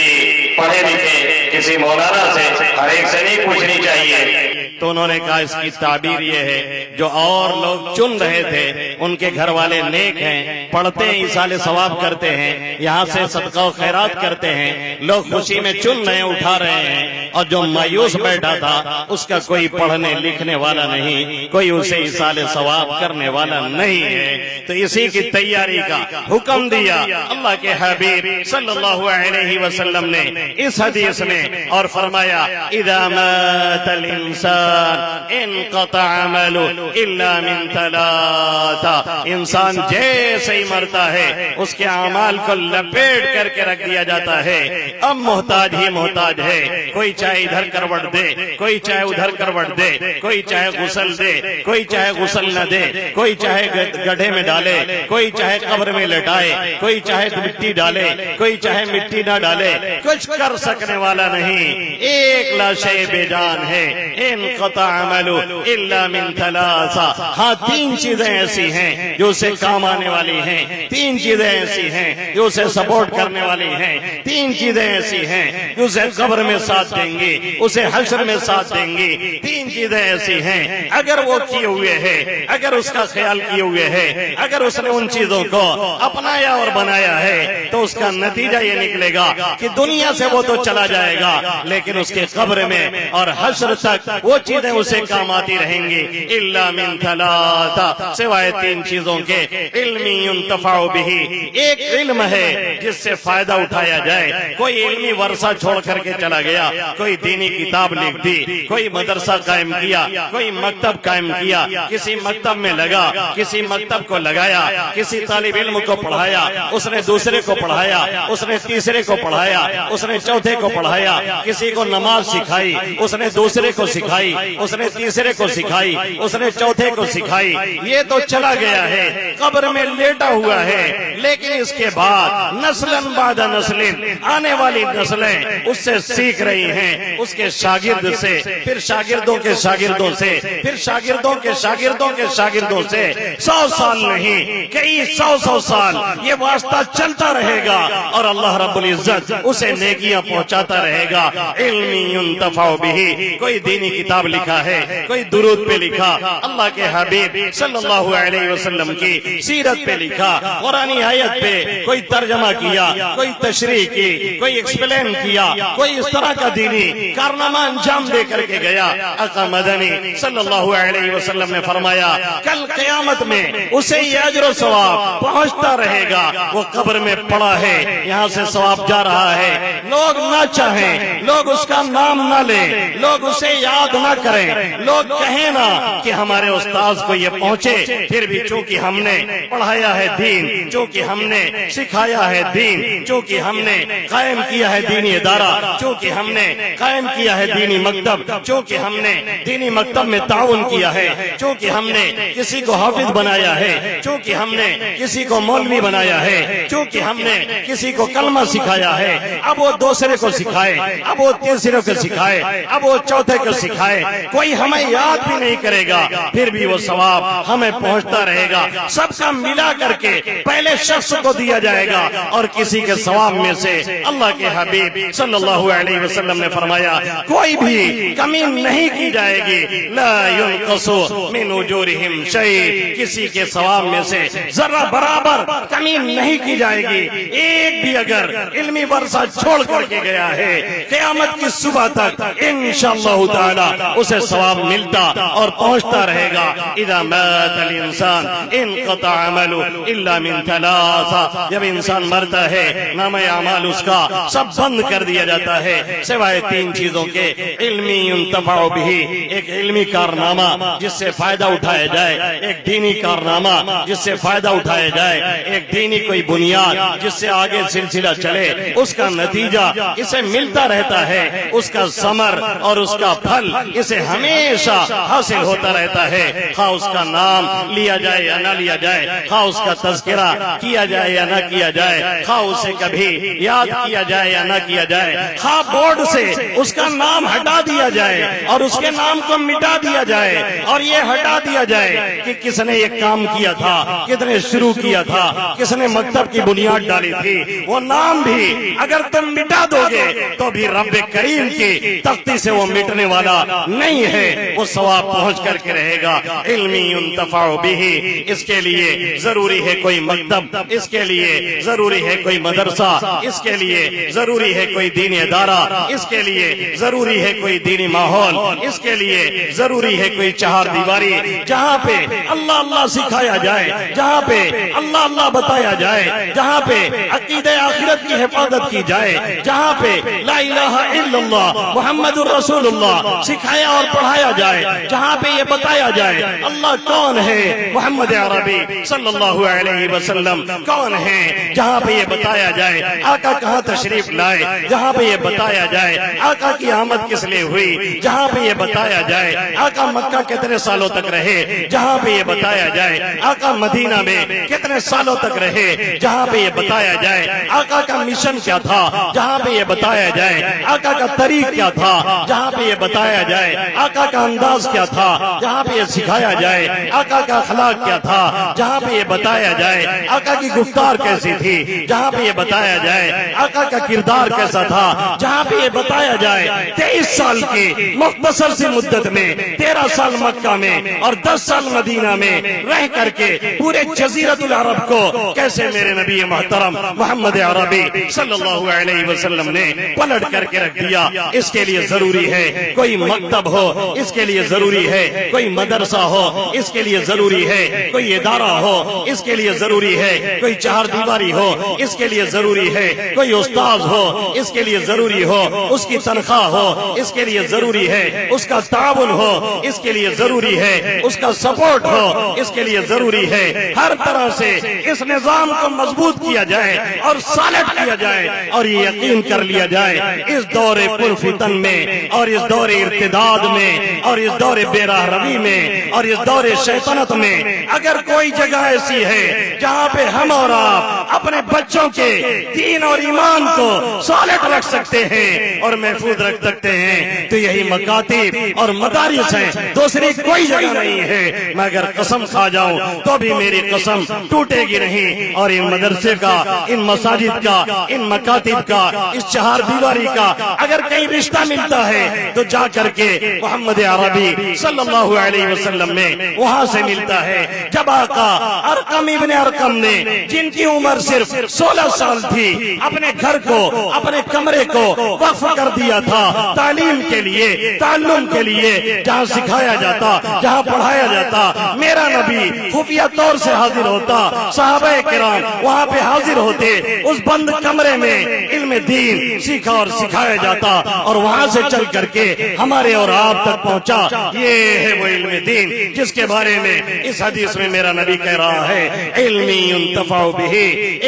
پڑھے لکھے کسی مولانا سے، ہر ایک سے نہیں پوچھنی چاہیے، تو انہوں نے کہا اس کی تعبیر یہ ہے جو اور لوگ چن رہے تھے ان کے گھر والے نیک ہیں، پڑھتے ہیں، ایصال ثواب کرتے ہیں، یہاں سے صدقہ و خیرات کرتے ہیں، لوگ خوشی میں چن رہے ہیں، اٹھا رہے ہیں، اور جو مایوس بیٹھا تھا اس کا کوئی پڑھنے لکھنے والا نہیں، کوئی اسے ایصال ثواب کرنے والا نہیں ہے۔ تو اسی کی تیاری کا حکم دیا اللہ کے حبیب صلی اللہ علیہ وسلم نے اس حدیث میں، اور فرمایا اذا مات الانسان انقطع عمله الا من ثلاثة، انسان جیسے ہی مرتا ہے اس کے اعمال کو لپیٹ کر کے رکھ دیا جاتا ہے۔ اب محتاج ہی محتاج ہے، کوئی چاہے ادھر کروٹ دے، کوئی چاہے ادھر کروٹ دے، کوئی چاہے غسل دے، کوئی چاہے غسل نہ دے، کوئی چاہے گڈھے میں ڈالے، کوئی چاہے قبر میں لٹائے، کوئی چاہے مٹی ڈالے، کوئی چاہے مٹی نہ ڈالے، کچھ کر سکنے والا نہیں۔ ایک لاشے بے جان ہے، انقطع عملو الا من ثلاثہ، ہاں تین چیزیں ایسی ہیں جو اسے کام آنے والی ہیں، تین چیزیں ایسی ہیں جو اسے سپورٹ کرنے والی ہیں، تین چیزیں ایسی ہیں جو اسے قبر میں ساتھ دیں گی، اسے حشر میں ساتھ دیں گی، تین چیزیں ایسی ہیں اگر وہ کیے ہوئے ہے، اگر اس کا خیال کیے ہوئے ہے، اگر اس نے ان چیزوں کو اپنایا اور بنایا ہے تو اس کا نتیجہ یہ نکلے گا کہ دنیا سے وہ تو چلا جائے گا لیکن اس کے قبر میں اور حشر تک وہ چیزیں اسے کام آتی رہیں گی، الا من ثلاثہ، سوائے تین چیزوں کے، علم ينتفع به، ایک علم ہے جس سے فائدہ اٹھایا جائے، کوئی علمی ورثہ چھوڑ کر کے چلا گیا، کوئی دینی کتاب لکھ دی، کوئی مدرسہ قائم کیا، کوئی مکتب قائم کیا، کسی مکتب میں لگا، کسی مکتب کو لگایا، کسی طالب علم کو پڑھایا، اس نے دوسرے کو پڑھایا، اس نے تیسرے کو پڑھایا، اس نے چوتھے کو پڑھایا، کسی کو نماز سکھائی، اس نے دوسرے کو سکھائی، اس نے تیسرے کو سکھائی، اس نے چوتھے کو سکھائی، یہ تو چلا گیا ہے، قبر میں لیٹا ہوا ہے، لیکن اس کے بعد نسلاً بعد نسلیں، آنے والی نسلیں اس سے سیکھ رہی ہیں، اس کے شاگرد سے، پھر شاگردوں کے شاگردوں سے، پھر شاگردوں کے شاگردوں کے شاگردوں سے، 100 سال نہیں کئی 100 سال یہ واسطہ چلتا رہے گا اور اللہ رب العزت اسے نیکیاں پہنچاتا رہے گا۔ علم ينتفع به، کوئی دینی کتاب لکھا ہے، کوئی درود پہ لکھا، اللہ کے حبیب صلی اللہ علیہ وسلم کی سیرت پہ لکھا، قرآن آیت پہ کوئی ترجمہ کیا، کوئی تشریح کی، کوئی ایکسپلین کیا، کوئی اس طرح کا دینی کارنامہ انجام دے کر کے گیا، آقا مدنی صلی اللہ علیہ وسلم نے فرمایا کل قیامت میں اسے یہ اجر و ثواب پہنچتا رہے گا، وہ قبر میں پڑا ہے، یہاں سے ثواب جا رہا ہے، لوگ نہ چاہیں، لوگ اس کا نام نہ لیں، لوگ اسے یاد نہ کریں، لوگ کہیں نہ کہ ہمارے استاذ کو یہ پہنچے، پھر بھی چونکہ ہم نے پڑھایا ہے دین، چونکہ ہم نے سکھایا ہے دین، چونکہ ہم نے قائم کیا ہے دینی ادارہ، چونکہ ہم نے قائم کیا ہے دینی مکتب، چونکہ ہم نے دینی مکتب میں تعاون کیا ہے، چونکہ ہم نے کسی کو حافظ بنایا ہے، چونکہ ہم نے کسی کو مولوی بنایا ہے، چونکہ ہم نے کسی کو کلمہ سکھایا ہے، اب وہ دوسرے کو سکھائے، اب وہ تیسرے کو سکھائے، اب وہ چوتھے کو سکھائے، کوئی ہمیں یاد بھی نہیں کرے گا، پھر بھی وہ ثواب ہمیں پہنچتا رہے گا، سب کا ملا کر کے پہلے شخص کو دیا جائے گا اور کسی کے ثواب میں سے اللہ کے حبیب صلی اللہ علیہ وسلم نے فرمایا کوئی بھی کمی نہیں کی جائے گی، لا ينقص من اجورہم شیء، کسی کے ثواب میں سے ذرہ برابر کمی نہیں کی جائے گی، ایک بھی اگر علمی ورثہ چھوڑ کر کے گیا ہے قیامت کی صبح تک انشاءاللہ تعالی اسے ثواب ملتا اور پہنچتا رہے گا۔ اذا مات الانسان انقطع عمله الا من ثلاثہ، جب انسان مرتا ہے نام اعمال اس کا سب بند کر دیا جاتا ہے سوائے تین چیزوں کے، علمی ينتفع به، ایک علمی کارنامہ جس سے فائدہ اٹھایا جائے، ایک دینی کارنامہ جس سے فائدہ اٹھایا جائے، ایک دینی کوئی بنیاد جس سے آگے سلسلہ چلے، اس کا نتیجہ اسے ملتا رہتا ہے، اس کا ثمر اور اس کا پھل اسے ہمیشہ حاصل ہوتا رہتا ہے، خواہ اس کا نام لیا جائے یا نہ لیا جائے، خواہ اس کا تذکرہ کیا جائے یا نہ کیا جائے، خواہ اسے کبھی یاد کیا جائے یا نہ کیا جائے، خواہ بورڈ سے اس کا نام ہٹا دیا جائے اور اس کے نام کو مٹا دیا جائے اور یہ ہٹا دیا جائے کہ کس نے یہ کام کیا تھا، کس نے شروع کیا تھا، کس نے مکتب کی بنیاد ڈالی تھی، وہ نام بھی اگر تم مٹا دو گے تو بھی رب کریم کی تختی سے وہ مٹنے والا نہیں ہے، وہ ثواب پہنچ کر کے رہے گا۔ علمی ينتفع به، اس کے لیے ضروری ہے کوئی مکتب، اس کے لیے ضروری ہے کوئی مدرسہ، اس کے لیے ضروری ہے کوئی دینی ادارہ، اس کے لیے ضروری ہے کوئی دینی ماحول، اس کے لیے ضروری ہے کوئی چہار دیواری جہاں پہ اللہ اللہ سکھایا جائے، جہاں پہ اللہ اللہ بتایا جائے، جہاں پہ عقیدہ آخرت کی حفاظت کی جائے، جہاں پہ لا الہ الا اللہ محمد الرسول اللہ سکھایا اور پڑھایا جائے، جہاں پہ یہ بتایا جائے اللہ کون ہے، محمد عربی صلی اللہ علیہ وسلم کون ہے، جہاں پہ یہ بتایا جائے آقا کہاں تشریف لائے، جہاں پہ یہ بتایا جائے آقا کی آمد کس لیے ہوئی، جہاں پہ یہ بتایا جائے آقا مکہ کتنے سالوں تک رہے، جہاں پہ یہ بتایا جائے آقا مدینہ میں کتنے سالوں تک رہے، جہاں پہ یہ بتایا جائے آقا کا مشن کیا تھا، جہاں پہ یہ بتایا جائے آقا کا طریقہ طریق کیا تھا جہاں پہ یہ بتایا جائے، آقا کا انداز کیا تھا جہاں پہ یہ سکھایا جائے، آقا کا اخلاق کیا تھا جہاں پہ یہ بتایا جائے، آقا کی گفتار کیسی تھی جہاں پہ یہ بتایا جائے، آقا کا کردار کیسا تھا جہاں پہ یہ بتایا جائے۔ 23 سال کی مختصر سی مدت میں 13 سال مکہ میں اور 10 سال مدینہ میں رہ کر کے پورے جزیرۃ العرب کو کیسے میرے نبی محترم محمد عربی صلی اللہ علیہ وسلم نے پلٹ کر کے رکھ دیا۔ اس کے لیے ضروری ہے کوئی مکتب ہو، اس کے لیے ضروری ہے کوئی مدرسہ ہو، اس کے لیے ضروری ہے کوئی ادارہ ہو، اس کے لیے ضروری ہے کوئی چہار دیواری ہو، اس کے لیے ضروری ہے کوئی استاذ ہو، اس کے لیے ضروری ہو اس کی تنخواہ ہو، اس کے لیے ضروری ہے اس کا تعاون ہو، اس کے لیے ضروری ہے اس کا سپورٹ ہو، اس کے لیے ضروری ہے ہر طرح سے اس نظام کو مضبوط کیا جائے اور سالٹ کیا جائے، اور یہ یقین کر لیا جائے اس دور پرفتن میں اور اس دور ارتداد میں اور اس دور بے راہ روی میں اور اس دور شیطنت میں اگر کوئی جگہ ایسی ہے جہاں پہ ہم اور آپ اپنے بچوں کے دین اور ایمان کو سالٹ رکھ سکتے ہیں اور محفوظ رکھ سکتے ہیں تو یہی مکاتب اور مدارس ہیں، دوسری کوئی جگہ نہیں ہے۔ میں اگر قسم کھا جاؤں تو بھی میری قسم ٹوٹے گی نہیں، اور ان مدرسے کا، ان مساجد کا، ان مکاتب کا، اس چہار دیواری کا اگر کہیں رشتہ ملتا ہے تو جا کر کے محمد عربی صلی اللہ علیہ وسلم میں وہاں سے ملتا ہے۔ جب آقا ارقم ابن ارقم نے جن کی عمر صرف 16 سال تھی اپنے گھر کو، اپنے کمرے کو وقف کر دیا تھا تعلیم کے لیے، تعلم کے لیے، جہاں سکھایا جاتا، جہاں پڑھایا جاتا، میرا نبی خفیہ طور سے حاضر ہوتا، صحابہ کرام وہاں پہ حاضر ہوتے، اس بند کمرے میں علم دین سیکھا اور سکھایا جاتا اور وہاں سے چل کر کے ہمارے اور آپ تک پہنچا۔ یہ ہے وہ علم دین جس کے بارے میں اس حدیث میں میرا نبی کہہ رہا ہے علمی ينتفع به،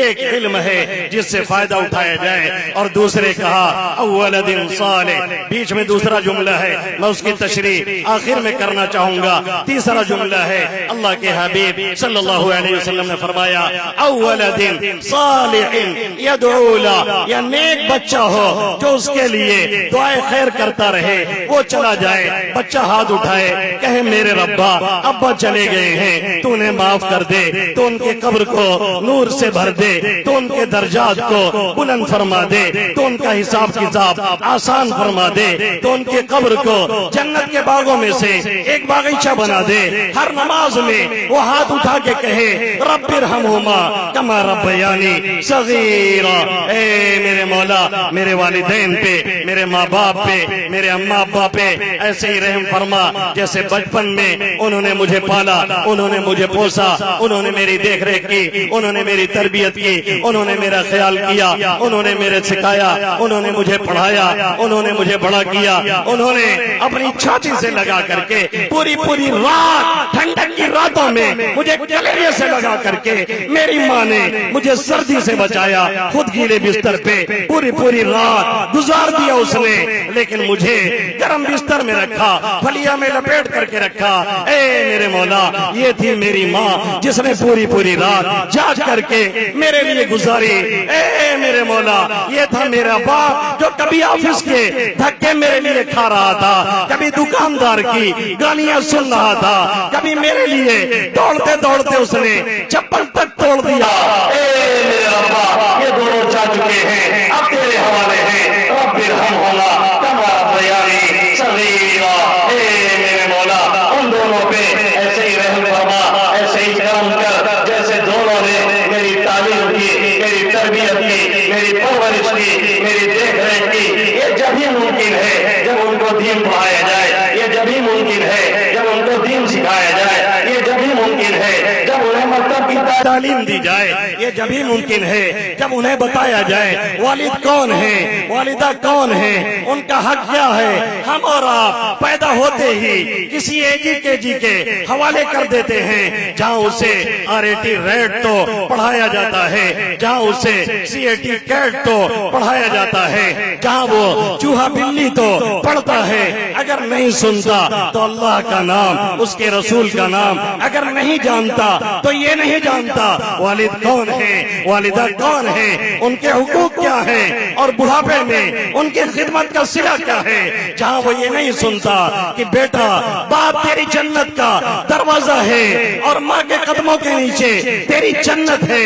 ایک علم ہے جس سے فائدہ اٹھایا جائے، اور دوسرے کہا اولد صالح، بیچ میں دوسرا جملہ ہے میں اس کی تشریح آخر میں کرنا چاہوں گا۔ تیسرا جملہ ہے اللہ کے حبیب صلی اللہ علیہ وسلم نے فرمایا اولد صالح يدعو له، یا نیک بچہ ہو جو اس کے لیے دعائے خیر کرتا رہے، وہ چلا جائے، بچہ ہاتھ اٹھائے کہے میرے ربا ابا چلے گئے ہیں، تو انہیں معاف کر دے، تو ان کے قبر کو نور سے بھر دے، تو ان کے درجات کو بلند فرما دے، تو ان کا حساب کتاب آسان فرما دے، تو ان کے قبر کو جنت کے باغوں میں سے ایک باغیچہ بنا دے۔ ہر نماز میں وہ ہاتھ اٹھا کے کہے رب ارحمہما کما ربیانی صغیرا، اے میرے مولا میرے والدین پہ، میرے ماں باپ پہ، میرے اماں ابا پہ ایسے ہی رحم فرما جیسے بچپن میں انہوں نے مجھے پالا، انہوں نے مجھے پوسا، انہوں نے میری دیکھ ریکھ کی، انہوں نے میری تربیت کی، انہوں نے میرا خیال کیا، انہوں نے میرے سکھایا، انہوں نے مجھے پڑھایا، انہوں نے مجھے بڑا کیا، انہوں نے اپنی چھاتی سے لگا کر کے پوری پوری رات ٹھنڈک کی راتوں میں مجھے گلیرے سے لگا کر کے میری ماں نے مجھے سردی سے بچایا، خود گیلے بستر پہ پوری پوری رات گزار دیا اس نے، لیکن مجھے گرم بستر میں رکھا، پھلیا میں لپیٹ کر کے رکھا۔ اے میرے مولا یہ تھی میری ماں جس نے پوری پوری رات جاگ کر کے میرے لیے گزاری۔ اے میرے مولا یہ تھا میرا باپ جو کبھی آفس کے دھکے میرے لیے کھا رہا تھا، کبھی دکاندار کی گالیاں سن رہا تھا، کبھی میرے لیے دوڑتے دوڑتے اس نے چپل تک توڑ دیا۔ اے میرے ربا یہ دونوں جا چکے ہیں، اب تیرے حوالے ہیں، رب ارحمہما کما ربیانی صغیرا، اے میرے مولا ان دونوں پہ ایسے ہی رحم فرما، ایسے ہی کرم کر جیسے دونوں نے میری تعلیم کی، میری تربیت کی، میری پرورش کی، میری دیکھ ریکھ کی۔ یہ جب ہی ممکن ہے جب ان کو دین پڑھایا جائے، یہ جب ہی ممکن ہے جب ان کو دین سکھایا جائے، یہ جب ہی ممکن ہے جب انہیں مکتب کی تعلیم دی جائے، یہ جب ہی ممکن ہے جب انہیں بتایا جائے والد کون ہے، والدہ کون ہے، ان کا حق کیا ہے۔ ہم اور آپ پیدا ہوتے ہی کسی ایجی کے حوالے کر دیتے ہیں، جہاں اسے RAT ریٹ تو پڑھایا جاتا ہے، جہاں اسے CAT کیٹ تو پڑھایا جاتا ہے، جہاں وہ چوہا بلی تو پڑھتا ہے۔ اگر نہیں سنتا تو اللہ کا نام، اس کے رسول کا نام اگر نہیں جانتا تو یہ نہیں جانتا والد کون ہے، والدہ کون ہے، ان کے حقوق کیا ہیں، اور بڑھاپے میں ان کی خدمت کا صلہ کیا ہے، جہاں وہ یہ نہیں سنتا کہ بیٹا باپ تیری جنت کا دروازہ ہے اور ماں کے قدموں کے نیچے تیری جنت ہے،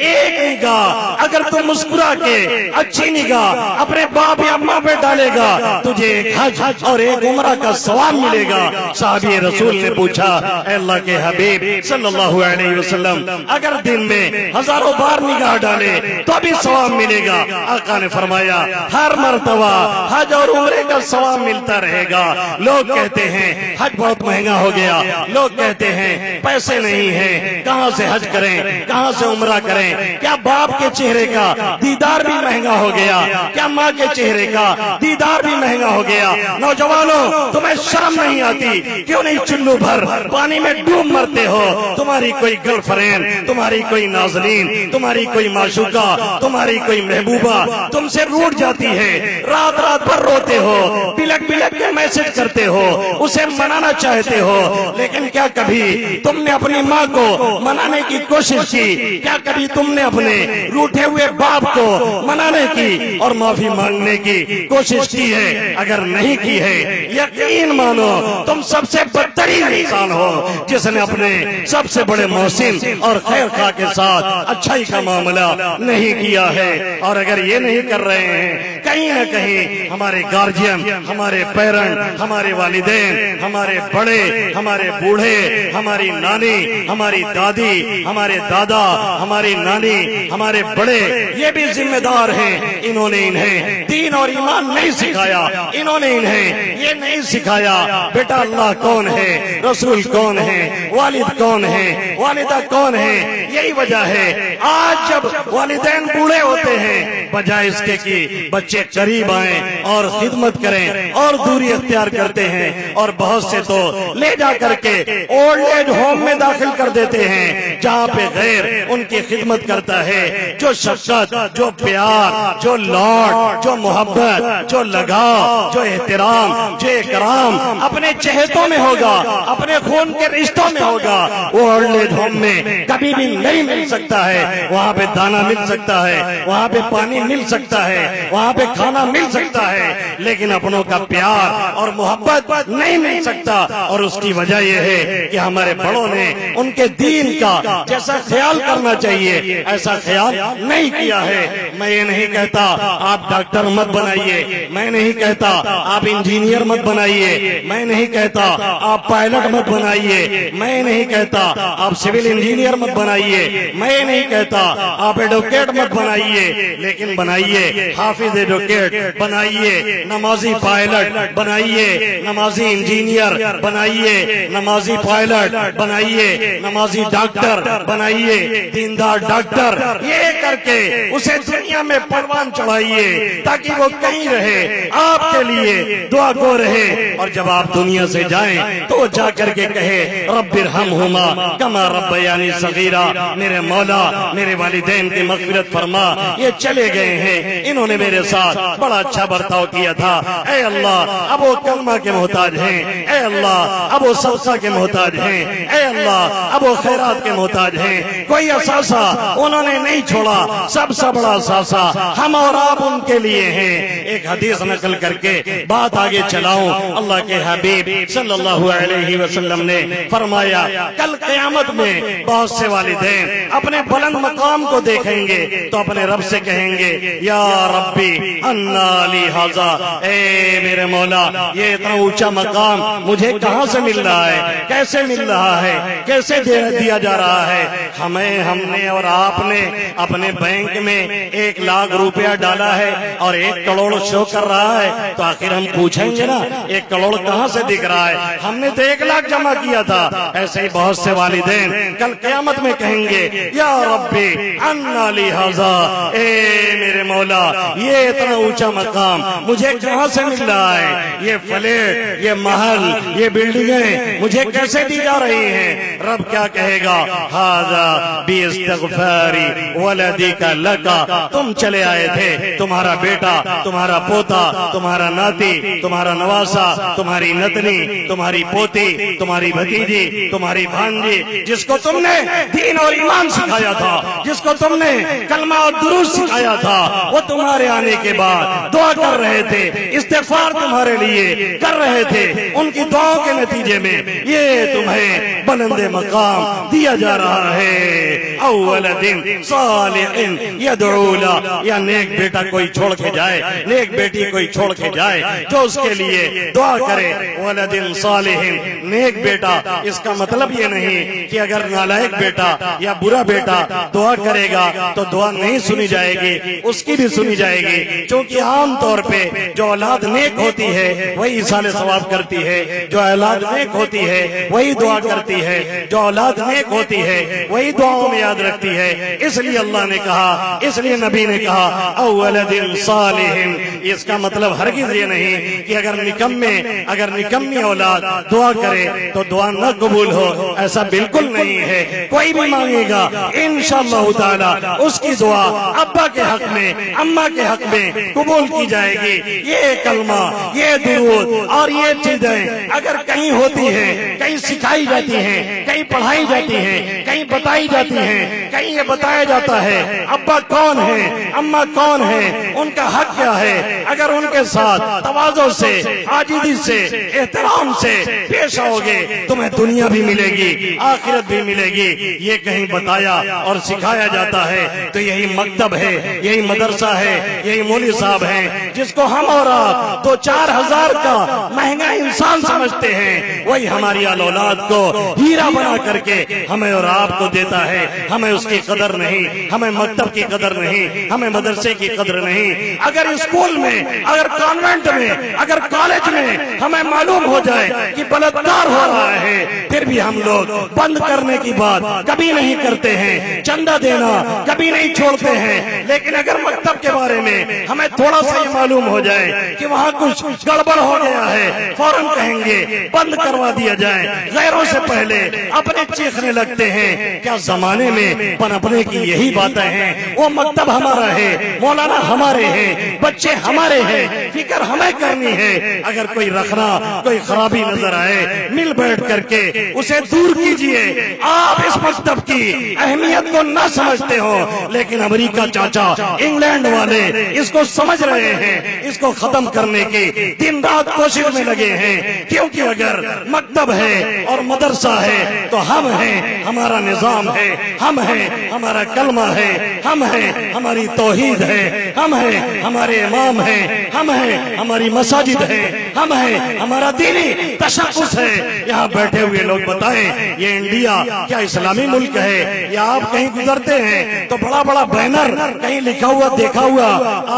ایک نگاہ اگر تم مسکرا کے اچھی نگاہ اپنے باپ یا ماں پہ ڈالے گا تجھے ایک حج اور ایک عمرہ کا ثواب ملے گا۔ صحابی رسول نے پوچھا اے اللہ کے حبیب صلی اللہ علیہ وسلم اگر دن میں ہزاروں بار نگاہ ڈالے تو بھی ثواب ملے گا؟ آقا نے فرمایا ہر مرتبہ حج اور عمرے کا ثواب ملتا رہے گا۔ لوگ کہتے ہیں حج بہت مہنگا ہو گیا، لوگ کہتے ہیں پیسے نہیں ہیں، کہاں سے حج کریں، کہاں سے عمرہ کریں؟ کیا باپ کے چہرے کا دیدار بھی مہنگا ہو گیا؟ کیا ماں کے چہرے کا دیدار بھی مہنگا ہو گیا؟ نوجوانوں تمہیں شرم نہیں آتی؟ کیوں نہیں چلو بھر پانی میں ڈوب مرتے ہو؟ تمہاری کوئی گرل فرینڈ، تمہاری کوئی نازنین، تمہاری کوئی معشوقہ، تمہاری کوئی محبوبہ تم سے روٹ جاتی ہے، رات رات بھر روتے ہو، بلک بلک کے میسج کرتے ہو، اسے منانا چاہتے ہو، لیکن کیا کبھی تم نے اپنی ماں کو منانے کی کوشش کی؟ کیا کبھی تم نے اپنے روٹے ہوئے باپ کو منانے کی اور معافی مانگنے کی کوشش کی ہے؟ اگر نہیں کی ہے یقین مانو تم سب سے بدترین انسان ہو جس نے اپنے سب سے بڑے محسن اور خیر خواہ کے ساتھ اچھائی کا معاملہ نہیں کیا ہے۔ اور اگر یہ نہیں کر رہے ہیں کہیں نہ کہیں ہمارے گارجین، ہمارے پیرنٹ، ہمارے والدین، ہمارے بڑے، ہمارے بوڑھے، ہماری نانی، ہماری دادی، ہمارے دادا، ہماری نانی، ہمارے بڑے یہ بھی ذمہ دار ہیں۔ انہوں نے انہیں دین اور ایمان نہیں سکھایا، انہوں نے انہیں یہ نہیں سکھایا بیٹا اللہ کون ہے، رسول کون ہے، والد کون ہے، والدہ کون ہے۔ یہی وجہ ہے آج جب والدین بوڑھے ہوتے ہیں بجائے اس کے کہ بچے قریب آئیں اور خدمت کریں اور دوری اختیار کرتے ہیں، اور بہت سے تو لے جا کر کے اولڈ ایج ہوم میں داخل کر دیتے ہیں جہاں پہ غیر ان کی خدمت کرتا ہے۔ جو شفقت، جو پیار، جو لاڈ، جو محبت، جو لگاؤ، جو احترام، جو اکرام اپنے چہتوں میں ہوگا، اپنے خون کے رشتوں میں ہوگا، وہ اولڈ ایج ہوم میں کبھی بھی نہیں مل سکتا ہے۔ وہاں پہ دانا مل سکتا ہے، وہاں پہ پانی مل سکتا ہے، وہاں پہ کھانا مل سکتا ہے، لیکن اپنوں کا پیار اور محبت نہیں مل سکتا۔ اور اس کی وجہ یہ ہے کہ ہمارے بڑوں نے ان کے دین کا جیسا خیال کرنا چاہیے ایسا خیال نہیں کیا ہے۔ میں یہ نہیں کہتا آپ ڈاکٹر مت بنائیے، میں نہیں کہتا آپ انجینئر مت بنائیے، میں نہیں کہتا آپ پائلٹ مت بنائیے، میں نہیں کہتا آپ سول انجینئر مت بنائیے، میں نہیں کہتا آپ ایڈوکیٹ مت بنائیے، لیکن بنائیے حافظ ایڈوکیٹ، بنائیے نمازی پائلٹ، بنائیے نمازی انجینئر، بنائیے نمازی پائلٹ، بنائیے نمازی ڈاکٹر، بنائیے دیندار ڈاکٹر۔ یہ کر کے اسے دنیا میں پروان چڑھائیے تاکہ وہ کہیں رہے، آپ کے لیے دعا گو رہے، اور جب آپ دنیا سے جائیں تو جا کر کے کہے رب ارحمہما کما ربیانی صغیرا، میرے مولا میرے والدین کی مغفرت فرما، یہ چلے گئے ہیں انہوں نے میرے ساتھ بڑا اچھا برتاؤ کیا تھا، اے اللہ اب وہ کلمہ کے محتاج ہیں، اے اللہ اب وہ صدقہ کے محتاج ہیں، اے اللہ اب وہ خیرات کے محتاج ہیں۔ کوئی اثاثہ انہوں نے نہیں چھوڑا، سب سے بڑا اثاثہ ہم اور آپ ان کے لیے ہیں۔ ایک حدیث نقل کر کے بات آگے چلاؤں، اللہ کے حبیب صلی اللہ علیہ وسلم نے فرمایا کل قیامت میں بہت سے والدین اپنے بلند مقام کو دیکھیں گے تو اپنے رب سے کہیں گے یا ربی انا لی ھذا، اے میرے مولا یہ اتنا اونچا مقام مجھے کہاں سے مل رہا ہے، کیسے مل رہا ہے، کیسے دیا جا رہا ہے؟ ہم نے اور آپ نے اپنے بینک میں 1 لاکھ روپیہ ڈالا ہے اور 1 کروڑ شو کر رہا ہے، تو آخر ہم پوچھیں گے نا 1 کروڑ کہاں سے دکھ رہا ہے؟ ہم نے تو 1 لاکھ جمع کیا تھا۔ ایسے ہی بہت سے والدین کل قیامت میں کہیں گے یا ربی انا لی ھذا، اے میرے مولا یہ اتنا اونچا مقام مجھے کہاں سے مل رہا ہے؟ یہ فلیٹ، یہ محل، یہ بلڈنگیں مجھے کیسے دی جا رہی ہیں؟ رب کیا کہے گا ھذا باستغفاری ولدک لکا، تم چلے آئے تھے، تمہارا بیٹا، تمہارا پوتا، تمہارا ناتی، تمہارا نواسا، تمہاری نتنی، تمہاری پوتی، تمہاری بھتیجی، تمہاری بھانجی، جس کو تم نے دین اور اور ایمان سکھایا تھا، جس کو تم نے کلمہ اور درود سکھایا تھا، وہ تمہارے آنے کے بعد دعا کر رہے تھے، استغفار تمہارے لیے کر رہے تھے۔ ان کی دعاؤں کے نتیجے میں یہ تمہیں بلند مقام دیا جا رہا ہے۔ اول دن صالح یدعو له، یا نیک بیٹا کوئی چھوڑ کے جائے، نیک بیٹی کوئی چھوڑ کے جائے جو اس کے لیے دعا کرے۔ ولد صالح، نیک بیٹا، اس کا مطلب یہ نہیں کہ اگر نالائق بیٹا یا برا بیٹا دعا کرے گا تو دعا نہیں سنی جائے گی، اس کی بھی سنی جائے گی، چونکہ عام طور پہ جو اولاد نیک ہوتی ہے وہی ایصال ثواب کرتی ہے، جو اولاد نیک ہوتی ہے وہی دعا کرتی ہے، جو اولاد نیک ہوتی ہے وہی دعاؤں میں یاد رکھتی ہے۔ اس لیے اللہ نے کہا، اس لیے نبی نے کہا او ولد صالح۔ اس کا مطلب ہرگز یہ نہیں کہ اگر نکمی اولاد دعا کرے تو دعا نہ قبول ہو، ایسا بالکل نہیں ہے۔ کوئی بھی مانگے گا انشاءاللہ تعالی اس کی دعا ابا کے حق میں، اماں کے حق میں قبول کی جائے گی۔ یہ کلمہ، یہ درود اور یہ چیزیں اگر کہیں ہوتی ہیں، کہیں سکھائی جاتی ہیں، کہیں پڑھائی جاتی ہیں، کہیں بتائی جاتی ہیں، کہیں یہ بتایا جاتا ہے ابا کون ہے، اماں کون ہے، ان کا حق کیا ہے، اگر ان کے ساتھ تواضع سے، عاجزی سے، احترام سے پیش آؤ گے تمہیں دنیا بھی ملے گی، آخرت بھی ملے گی۔ یہ کہیں بتایا اور سکھایا جاتا ہے تو یہی مکتب ہے، یہی مدرسہ ہے، یہی مولوی صاحب ہیں جس کو ہم اور آپ 2-4 ہزار کا مہنگا انسان سمجھتے ہیں، وہی ہماری اولاد کو ہیرا بنا کر کے ہمیں اور آپ کو دیتا ہے۔ ہمیں اس کی قدر نہیں، ہمیں مکتب کی قدر نہیں، ہمیں مدرسے کی قدر نہیں۔ اگر اسکول میں، اگر کانوینٹ میں، اگر کالج میں ہمیں معلوم ہو جائے کہ بلاತ್کار ہو رہا ہے، پھر بھی ہم لوگ بند کرنے کی بات کبھی نہیں کرتے ہیں، چندہ دینا کبھی نہیں چھوڑتے ہیں۔ لیکن اگر مکتب کے بارے میں ہمیں تھوڑا سا یہ معلوم ہو جائے کہ وہاں کچھ گڑبڑ ہو گیا ہے، فوراً کہیں گے بند کروا دیا جائے۔ غیروں سے پہلے اپنے چیخنے لگتے ہیں۔ کیا زمانے میں پنپنے کی یہی باتیں ہیں؟ وہ مکتب ہمارا ہے، مولانا ہمارے ہیں، بچے ہمارے ہیں، فکر ہمیں کرنی ہے۔ اگر کوئی رکھنا، کوئی خرابی نظر آئے، مل بیٹھ کر کے اسے دور کیجئے۔ آپ اس مکتب کی اہمیت کو نہ سمجھتے ہو، لیکن امریکہ چاچا، انگلینڈ والے اس کو سمجھ رہے ہیں، اس کو ختم کرنے کی دن رات کوشش میں لگے ہیں۔ کیونکہ اگر مکتب ہے اور مدرسہ ہے تو ہم ہیں، ہمارا نظام ہے، ہم ہیں، ہمارا کلمہ ہے، ہم ہیں، ہماری توحید ہے، ہم ہیں، ہمارے امام ہیں، ہم ہیں، ہماری مساجد ہے، ہم ہیں، ہمارا دینی تشخص ہے۔ یہاں بیٹھے ہوئے لوگ بتائیں یہ انڈیا کیا اسلامی ملک ہے؟ یا آپ کہیں گزرتے ہیں تو بڑا بڑا بینر کہیں لکھا ہوا دیکھا ہوا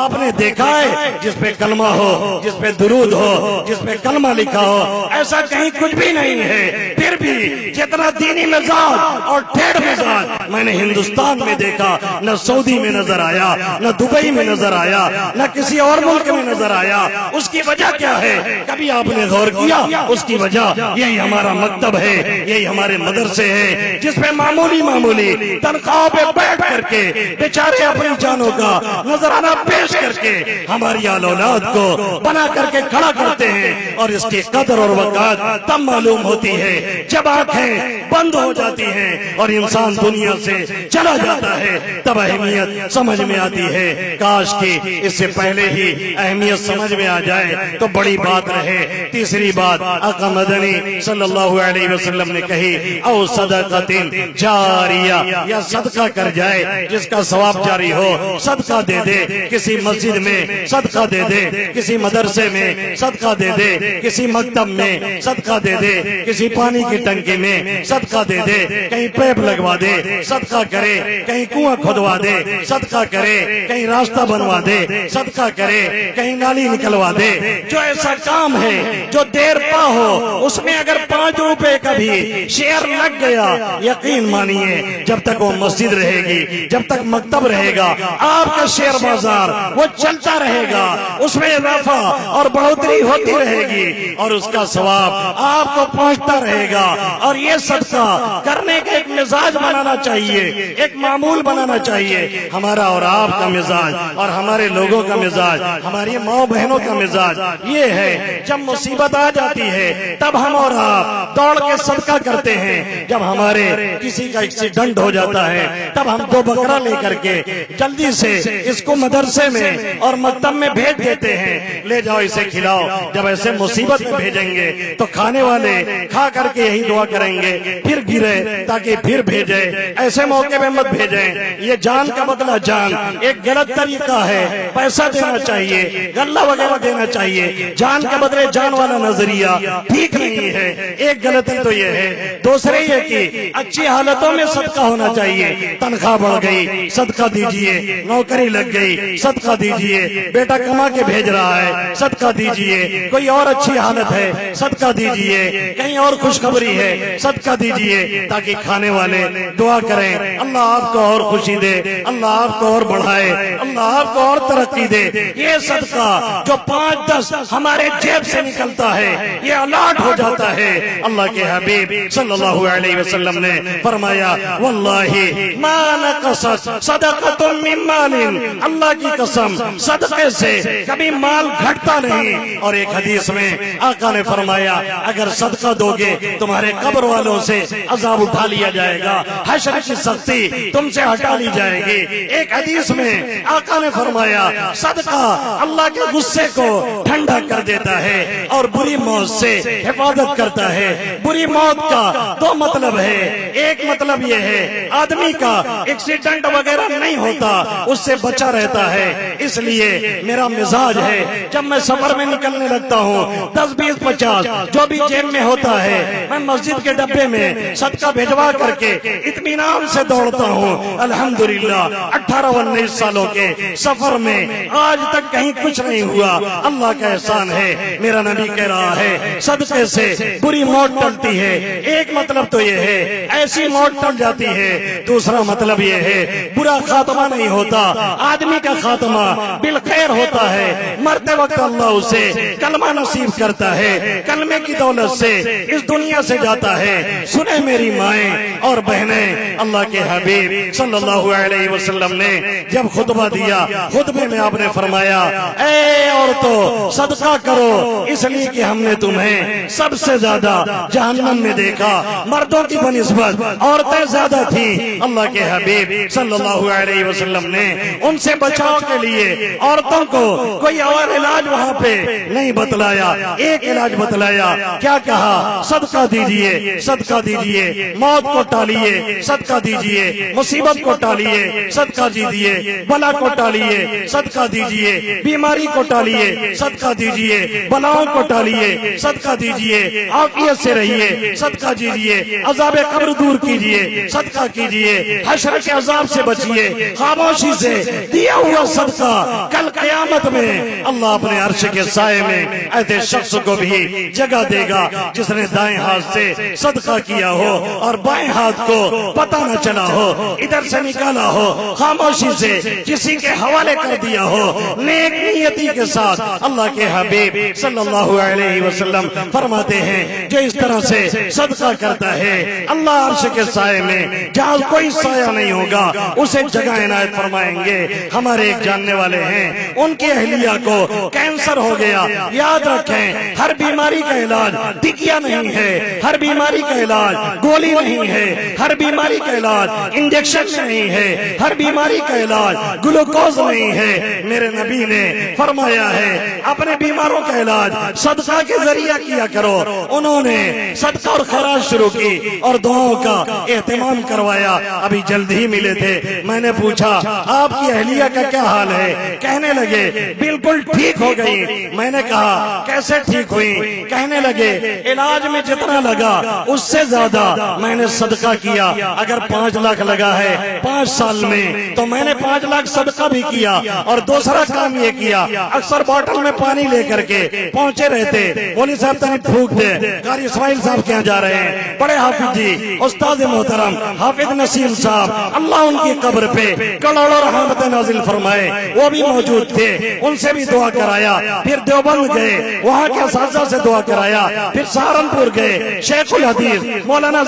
آپ نے دیکھا ہے جس پہ کلمہ ہو، جس پہ درود ہو، جس پہ کلمہ لکھا ہو؟ ایسا کہیں کچھ بھی نہیں ہے۔ پھر بھی جتنا دینی مزاج اور ٹھیڑ مزاج میں نے ہندوستان میں دیکھا، نہ سعودی میں نظر آیا، نہ دبئی میں نظر آیا، نہ کسی اور ملک میں نظر آیا۔ اس کی وجہ کیا ہے؟ کبھی آپ نے غور کیا؟ اس کی وجہ یہی ہمارا مکتب ہے، یہی ہمارے مدرسے ہیں، جس پہ معمولی تنخواہ پہ بیٹھ کر کے بیچارے اپنی جانوں کا نذرانہ پیش کر کے ہماری اولاد کو بنا کر کے کھڑا کرتے ہیں۔ اور اس کی قدر اور وقت تب معلوم ہوتی ہے جب آنکھیں بند ہو جاتی ہیں اور انسان دنیا سے چلا جاتا ہے، تب اہمیت سمجھ میں آتی ہے۔ کاش کی اس سے پہلے ہی اہمیت سمجھ میں آ جائے تو بڑی بات رہے۔ تیسری بات آقا مدنی صلی اللہ علیہ وسلم نے کہی او صدقۃ جاریہ، یا صدقہ کر جائے جس کا ثواب جاری ہو، صدقہ دے دے، کسی مسجد میں صدقہ دے دے، کسی مدرسے میں صدقہ دے دے، کسی مکتب میں صدقہ دے دے، کسی پانی کی ٹنکی میں صدقہ دے دے، کہیں پیپ لگوا دے صدقہ کرے، کہیں کنواں کھودوا دے صدقہ کرے، کہیں راستہ بنوا دے صدقہ کرے، کہیں نالی نکلوا دے۔ جو ایسا کام ہے جو دیر پا ہو، اس میں اگر 5 روپے کا بھی شیئر لگ گیا، یقین مانیے جب تک وہ مسجد رہے گی، جب تک مکتب رہے گا، آپ کا شیئر بازار وہ چلتا رہے گا، اس میں اضافہ اور بڑھوتری ہوتی رہے گی اور اس کا ثواب آپ کو پہنچتا رہے گا۔ اور یہ صدقہ کرنے کا ایک مزاج بنانا چاہیے، ایک معمول بنانا چاہیے۔ ہمارا اور آپ کا مزاج اور ہمارے لوگوں کا مزاج، ہماری ماں بہنوں کا مزاج یہ ہے، جب مصیبت آ جاتی ہے تب ہم اور آپ دوڑ کے صدقہ کرتے ہیں، جب ہمارے کسی کا ایکسیڈنٹ ہو جاتا ہے تب ہم 2 بکرا لے کر کے جلدی سے اس کو مدرسے میں اور مکتب میں بھیج دیتے ہیں، لے جاؤ اسے کھلاؤ۔ جب ایسے مصیبت میں بھیجیں گے تو کھانے والے کھا کر کے یہی دعا کریں گے پھر گرے تاکہ پھر بھیجے، ایسے موقع میں مت بھیجیں۔ یہ جان کا بدلہ جان ایک غلط طریقہ ہے، پیسہ دینا چاہیے، غلہ وغیرہ دینا چاہیے، جان کے بدلے جان والا نظریہ ٹھیک نہیں ہے۔ ایک غلطی تو یہ ہے، دوسرے یہ کہ اچھی حالتوں میں صدقہ ہونا چاہیے، تنخواہ بڑھ گئی صدقہ دیجئے، نوکری لگ گئی صدقہ دیجئے، بیٹا کما کے بھیج رہا ہے صدقہ دیجئے، کوئی اور اچھی حالت ہے صدقہ دیجئے، کہیں اور خوشخبری ہے صدقہ دیجئے، تاکہ کھانے والے دعا کریں اللہ آپ کو اور خوشی دے، اللہ آپ کو اور بڑھائے، اللہ آپ کو اور ترقی دے۔ یہ صدقہ جو 5-10 ہمارے جیب سے نکلتا ہے یہ الاٹ ہو جاتا ہے۔ اللہ کے حبیب صلی اللہ علیہ وسلم نے فرمایا واللہ ما نقصت صدقۃ من مال، اللہ کی قسم صدقے سے کبھی مال گھٹتا نہیں۔ اور ایک حدیث میں آقا نے فرمایا اگر صدقہ دو گے تمہارے قبر والوں سے عذاب اٹھا لیا جائے گا، حشر کی سختی تم سے ہٹا لی جائے گی۔ ایک حدیث میں آقا نے فرمایا صدقہ اللہ کے غصے کو ٹھنڈا کر دیتا ہے اور بری موت سے حفاظت کرتا ہے۔ بری موت کا 2 مطلب ہے، ایک مطلب یہ ہے آدمی کا ایکسیڈنٹ وغیرہ نہیں ہوتا، اس سے بچا رہتا ہے۔ اس لیے میرا مزاج ہے جب میں سفر میں نکلنے لگتا ہوں 10 20 50 جو بھی جیب میں ہوتا ہے میں مسجد کے ڈبے میں صدقہ بھجوا کر کے اطمینان سے دوڑتا ہوں۔ الحمدللہ 18-19 سالوں کے سفر میں آج تک کہیں کچھ نہیں ہوا، اللہ کا احسان ہے۔ میرا نبی کہہ رہا ہے صدقے سے بری موت ٹلتی ہے۔ ایک مطلب تو یہ ہے ایسی موت ٹل جاتی ہے، دوسرا مطلب یہ ہے برا خاتمہ نہیں ہوتا، آدمی کا خاتمہ بالخیر ہوتا ہے، مرتے وقت اللہ اسے کلمہ نصیب کرتا ہے، کلمے کی دولت سے اس دنیا سے جاتا ہے۔ سنیں میری مائیں اور بہنیں، اللہ کے حبیب صلی اللہ علیہ وسلم نے جب خطبہ دیا، خطبے میں آپ نے فرمایا اے عورتوں صدقہ کرو، اس لیے کہ ہم نے تمہیں سب سے زیادہ جہنم میں دیکھا، مردوں کی بنسبت عورتیں زیادہ تھیں۔ اللہ کے حبیب صلی اللہ علیہ وسلم نے ان سے بچاؤ کے لیے عورتوں کو کوئی اور علاج وہاں پہ نہیں بتلایا، ایک علاج بتلایا، کیا کہا صدقہ دیجئے، صدقہ دیجئے، موت کو ٹالیے صدقہ دیجئے، مصیبت کو ٹالیے صدقہ دیجئے، بلا کو ٹالیے صدقہ دیجئے، بیماری کو ٹالیے صدقہ دیجئے، بلاؤں کو ٹالیے صدقہ دیجئے، عافیت سے رہیے صدقہ دیجئے، عذاب قبر دور کیجئے صدقہ کیجئے، حشر کے عذاب سے بچیے، خاموشی سے دیا ہوا صدقہ کل قیامت میں اللہ اپنے عرش کے سائے میں ایسے شخص کو بھی جگہ دے گا جس نے دائیں ہاتھ سے صدقہ کیا ہو اور بائیں ہاتھ کو پتہ نہ چلا ہو، ادھر سے نکالا ہو، خاموشی سے کسی کے حوالے کر دیا ہو، نیک نیتی کے ساتھ۔ اللہ کے حبیب صلی اللہ علیہ وسلم فرماتے ہیں جو اس طرح سے صدقہ کرتا ہے اللہ عرش کے سائے میں جہاں کوئی سایہ نہیں ہوگا اسے جگہ عنایت فرمائیں گے۔ ہمارے ایک جاننے والے ہیں ان کی اہلیہ کو کینسر ہو گیا، یاد رکھیں ہر بیماری کا علاج ٹکیا نہیں ہے، ہر بیماری کا علاج گولی نہیں ہے، ہر بیماری کا علاج انجیکشن نہیں ہے، ہر بیماری کا علاج گلوکوز نہیں ہے۔ میرے نبی نے فرمایا ہے اپنے بیماروں کا علاج صدقہ کے ذریعہ کیا کرو۔ انہوں نے صدقہ اور خیرات شروع کی اور دعاؤں کا اہتمام کروایا۔ ابھی جلد ہی ملے تھے، میں نے پوچھا آپ کی اہلیہ کا کیا حال ہے؟ کہنے لگے بالکل ٹھیک ہو گئی۔ میں نے کہا کیسے ٹھیک ہوئی؟ کہنے لگے علاج میں جتنا لگا اس سے زیادہ میں نے صدقہ کیا۔ اگر 5 لاکھ لگا ہے 5 سال میں تو میں نے 5 لاکھ صدقہ بھی کیا، اور دوسرا کام یہ کیا اکثر بوتل میں پانی لے کر کے پہنچے رہتے، مولوی صاحب تنی پھونک دے، قاری اسماعیل صاحب کے یہاں جا رہے ہیں، بڑے حافظ جی استاد محترم حافظ نسیم صاحب اللہ ان کی قبر پہ کروڑوں رحمت نازل فرمائے، وہ بھی موجود تھے، ان سے بھی دعا کرایا۔ پھر دیوبند گئے، وہاں کے اساتذہ سے دعا کرایا۔ پھر سہارنپور گئے، شیخ الحدیث مولانا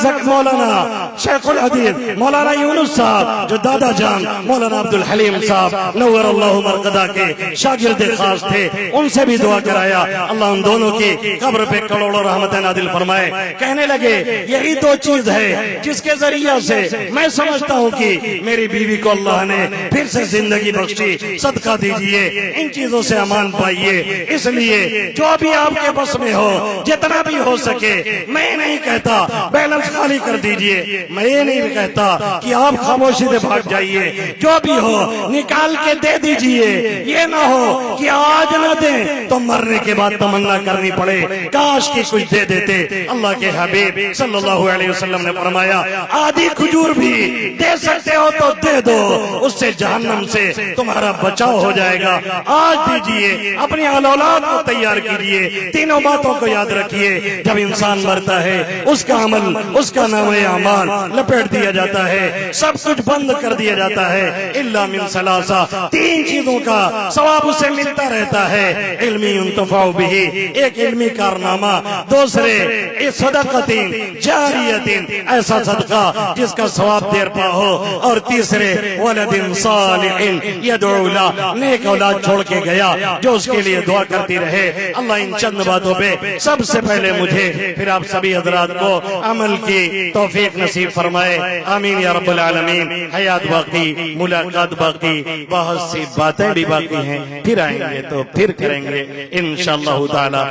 شیخ الحدیث مولانا یونس صاحب جو دادا جان مولانا عبدالحلیم صاحب نور اللہ مرقدہ کے شاگرد خاص تھے، ان سے بھی دعا کرایا۔ اللہ ان دونوں کی قبر پہ کروڑوں رحمت نازل نازل فرمائے، کہنے لگے یہی دو چیز ہے جس کے ذریعہ سے میں سمجھتا ہوں کہ میری بیوی کو اللہ نے پھر سے زندگی بخشی، صدقہ دیجئے، ان چیزوں سے امان پائیے۔ اس لیے جو بھی آپ کے بس میں ہو، جتنا بھی ہو سکے، میں نہیں کہتا بیلنس خالی کر دیجئے، میں یہ نہیں کہتا کہ آپ خاموشی سے بھاگ جائیے، جو بھی ہو نکال کے دے دیجئے، یہ نہ ہو کہ آج نہ دیں تو مرنے کے بعد تمنا کرنی پڑے کاش کی کچھ دے دیتے۔ اللہ کے حبیب صلی اللہ علیہ وسلم نے فرمایا آدھی کھجور بھی دے سکتے ہو تو دے دو، اس سے جہنم سے تمہارا بچاؤ ہو جائے گا۔ آج دیجئے، اپنی اولاد کو تیار کیجئے، تینوں باتوں کو یاد رکھیے۔ جب انسان مرتا ہے اس کا عمل، اس کا نام اعمال لپیٹ دیا جاتا ہے، سب کچھ بند کر دیا جاتا ہے، الا من ثلاثہ، تین چیزوں کا ثواب اسے ملتا رہتا ہے، علم ينتفع به، ایک علمی کارنامہ، دوسرے صدقۃ جاریۃ، ایسا صدقہ جس کا ثواب دیر پا ہو، اور تیسرے ولد صالح يدعو له، نیک اولاد چھوڑ کے گیا جو اس کے لیے دعا کرتی رہے۔ اللہ ان چند باتوں پہ سب سے پہلے مجھے پھر آپ سبھی حضرات کو عمل کی توفیق نصیب فرمائے، آمین یا رب العالمین۔ حیات باقی، ملاقات باقی، بہت سی باتیں بھی باقی ہیں، پھر آئیں گے تو پھر کریں گے انشاءاللہ تعالی۔